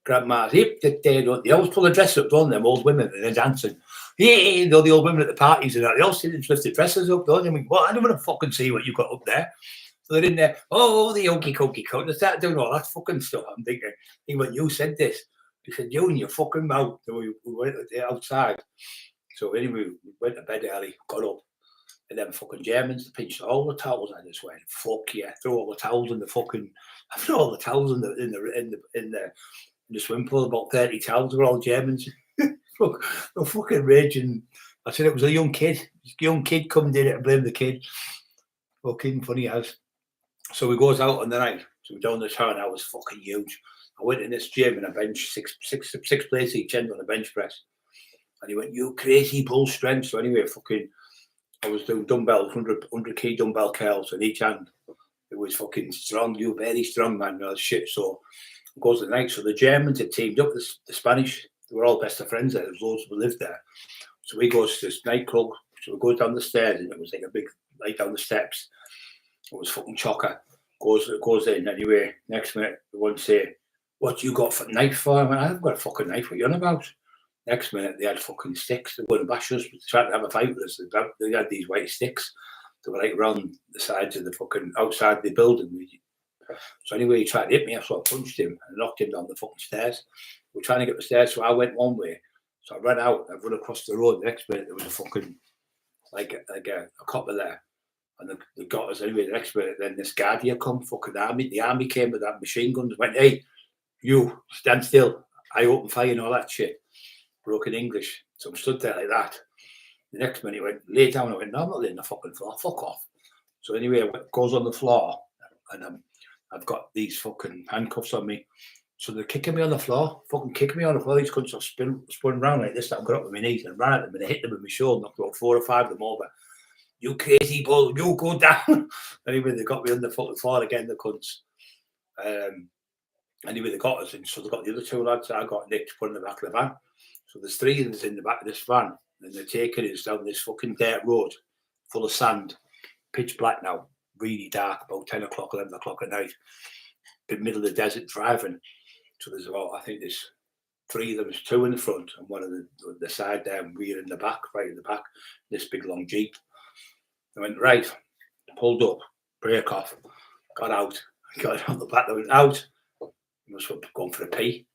grandma's hip. They always pull the dress up, don't they? Them old women, and they're dancing. Yeah, the old women at the parties and that. They all sit and lift the dresses up, don't they? I mean, well, I don't want to fucking see what you've got up there. So they're in there, oh, the yoki cookie coat. They start doing all that fucking stuff. I'm thinking, when you said this, he said, you and your fucking mouth. So we went outside. So anyway, we went to bed early, got up, and then fucking Germans pinched all the towels. I just went, fuck yeah, throw all the towels in the fucking, I threw all the towels in the swimming pool. About 30 towels were all Germans. Look, they're fucking raging. I said it was a young kid. Young kid come in and blame the kid. Fucking funny as. So we goes out on the night. So we're down the town. I was fucking huge. I went in this gym and I bench six plates each end on a bench press. And he went, you crazy bull strength. So anyway, fucking, I was doing dumbbells, 100 key dumbbell curls on each hand. It was fucking strong. You very strong, man. Shit. So it goes the night. So the Germans had teamed up with the Spanish. They were all best of friends there. There's loads of people lived there. So we go to this nightclub. So we go down the stairs and it was like a big light down the steps. It was fucking chocker. Goes in anyway. Next minute, the one say, what you got for knife for? I went, I haven't got a fucking knife. What you on about? Next minute, they had fucking sticks. They were going to bash us. They tried to have a fight with us. They had these white sticks. They were like around the sides of the fucking outside the building. So anyway, he tried to hit me. I sort of punched him and knocked him down the fucking stairs. We were trying to get the stairs, so I went one way. So I ran out. I run across the road. The next minute, there was a fucking like a copper there. And they got us anyway. The next minute, then this guard here come, fucking army. The army came with that machine guns. Went, hey, you stand still. I open fire and all that shit. Broken English. So I stood there like that. The next minute, he went, lay down. I went, no, I'm not laying on the fucking floor. Fuck off. So anyway, it goes on the floor, and I've got these fucking handcuffs on me. So they're kicking me on the floor, fucking kicking me on the floor. These cunts have spun around like this. I got up with my knees and ran at them and I hit them with my shoulder, knocked about 4 or 5 of them over. You crazy bull, you go down. Anyway, they got me on the fucking floor again, the cunts. Anyway, they got us in. So they got the other 2 lads I got nicked, put in the back of the van. So there's 3 of us in the back of this van and they're taking us down this fucking dirt road full of sand, pitch black now, really dark, about 10 o'clock, 11 o'clock at night, in the middle of the desert driving. So there's about, I think there's 3 of them, there's 2 in the front and 1 on the side there, and we're in the back, right in the back, this big long Jeep. I went, right, pulled up, brake off, got out, got on the back, I went out, you must have gone for a pee.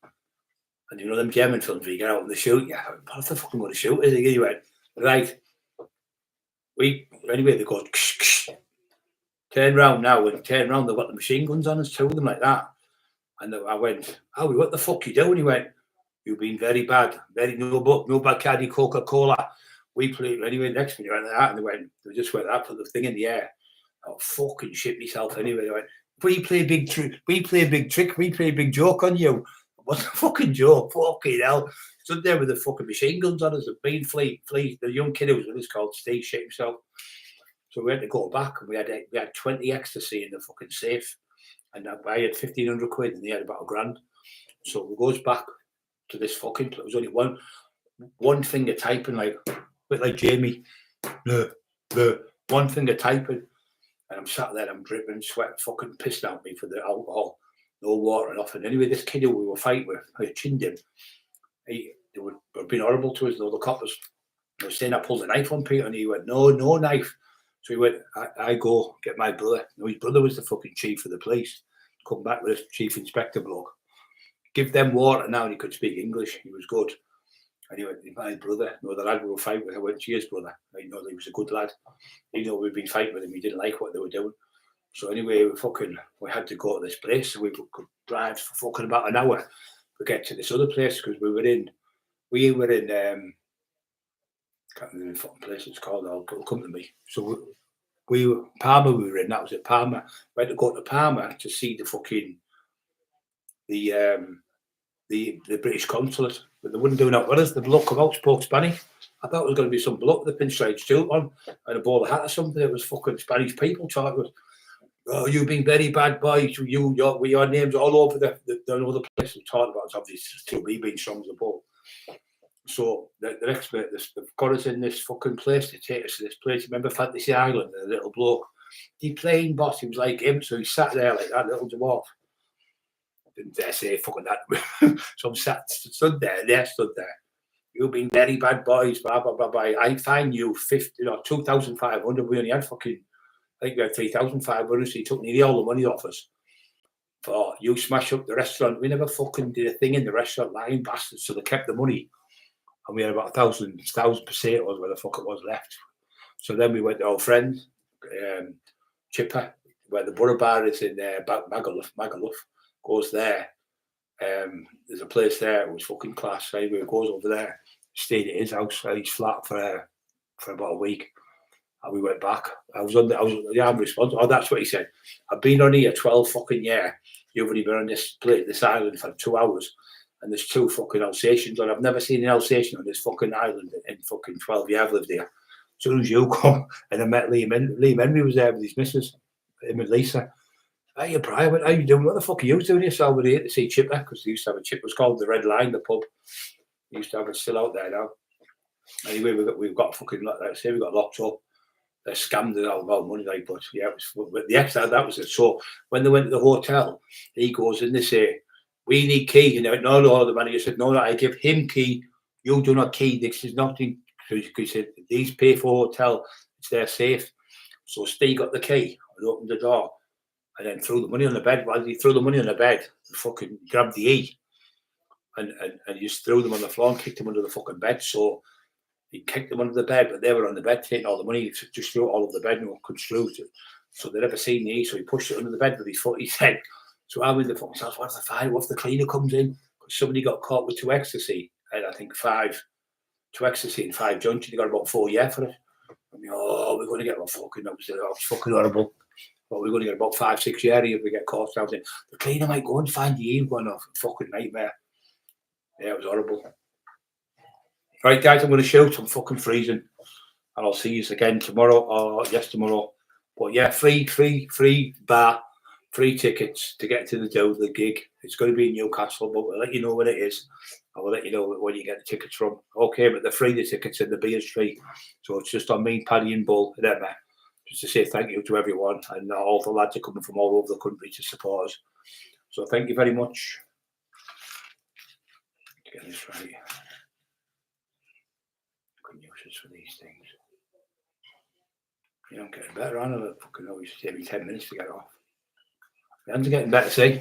And you know them German films where you get out and they shoot, yeah, what the fuck am I going to shoot? He went, right, anyway, they go, ksh, ksh. Turn round now, and turn round, they've got the machine guns on us, 2 of them like that. And I went, oh, what the fuck you doing? He went, you've been very bad, no bad cardi Coca-Cola. We played anyway. Next minute, went like that, and they just went that, put the thing in the air. Oh, fucking shit myself anyway. They went, we play a big trick, we play a big joke on you. What's a fucking joke? Fucking hell. Stood there with the fucking machine guns on us, and being flea. The young kid who was with us called Steve shit himself. So we had to go back, and we had 20 ecstasy in the fucking safe. and I had 1,500 quid, and they had about £1,000. So we goes back to this fucking place. It was only one finger typing, like a bit like Jamie, the one finger typing, and I'm sat there, I'm dripping, sweat, fucking pissed out me for the alcohol, no water, nothing. Anyway, this kid who we were fighting with, I chinned him. They were being horrible to us, the coppers. I was saying I pulled a knife on Peter, and he went, no knife. So he went, I go get my brother. No, his brother was the fucking chief of the police. Come back with this chief inspector bloke. Give them water now, and he could speak English. He was good. And he went, my brother, no, the lad we were fighting with, I went, cheers, brother. I know he was a good lad. Even though we'd been fighting with him, he didn't like what they were doing. So anyway, we had to go to this place. So we could drive for fucking about an hour to get to this other place, because we were in can't remember the fucking place it's called. It'll come to me. So Palmer we were in. That was at Palmer. We had to go to Palmer to see the fucking the British consulate, but they wouldn't do that with us. The bloke come out, spoke Spanish. I thought it was going to be some bloke with a pinstripe suit on and a bowler hat or something. It was fucking Spanish people talking. Oh, you've been very bad boys. Your names all over the other place we talked about. It's obviously still me being strong as a bull. So the next bit, they've got us in this fucking place to take us to this place. Remember Fantasy Island, the little bloke? He playing boss, he was like him, so he sat there like that little dwarf. I didn't dare say fucking that. So I'm stood there, they stood there. You've been very bad boys, blah, blah, blah, blah. I fine you 2,500. We only had fucking, I think we had 3,500, so he took nearly all the money off us. For you smash up the restaurant. We never fucking did a thing in the restaurant, lying bastards, so they kept the money. And we had about 1,000 potatoes, where the fuck it was left. So then we went to our friend, Chipper, where the Borough Bar is in Magaluf, goes there. There's a place there, it was fucking class. Anyway, it goes over there, stayed at his house, his flat for about a week. And we went back. I was the armed response. Oh, that's what he said. I've been on here 12 fucking years. You've only been on this island for 2 hours. And there's 2 fucking Alsatians on. I've never seen an Alsatian on this fucking island in fucking 12 years I've lived here. As soon as you come, and I met Liam Henry was there with his missus, him and Lisa. Hey, Brian, what are you doing? What the fuck are you doing yourself over here to see Chipper? Because they used to have a Chipper. It was called the Red Line, the pub. They used to have it still out there now. Anyway, we've got fucking, like I say, we got locked up. They scammed it out of our money, like, but yeah, it was the extra, that was it. So when they went to the hotel, he goes in, they say, we need key. And they went, no, the manager said, no, I give him key. You do not key. This is nothing. He said, these pay for hotel. It's their safe. So Steve got the key and opened the door and then threw the money on the bed. While he threw the money on the bed, he fucking grabbed the E and he just threw them on the floor and kicked them under the fucking bed. So he kicked them under the bed, but they were on the bed taking all the money. He just threw it all over the bed and construed it. So they never seen the E. So he pushed it under the bed with his foot. He said, so I'm in the fucking house, what's the fine? What if the cleaner comes in? Somebody got caught with 2 ecstasy, and I think 2 ecstasy and 5 joints. They got about 4 years for it. I mean, we're going to get that was fucking horrible. But we're going to get about 5-6 years if we get caught. I was saying, the cleaner might go and find the Eve going off. Fucking nightmare. Yeah, it was horrible. Right, guys, I'm going to shoot. I'm fucking freezing. And I'll see you again tomorrow or tomorrow. But yeah, free bar. Free tickets to get to the gig. It's going to be in Newcastle, but we'll let you know when it is. I will let you know when you get the tickets from. Okay, but they're free, the tickets, and the beer's free. So it's just on me, Paddy and Bull, and Emma, just to say thank you to everyone. And all the lads are coming from all over the country to support us. So thank you very much. Get this right. I can use this for these things. You don't get better on it. Fucking always take me 10 minutes to get off. The hands are getting better, see?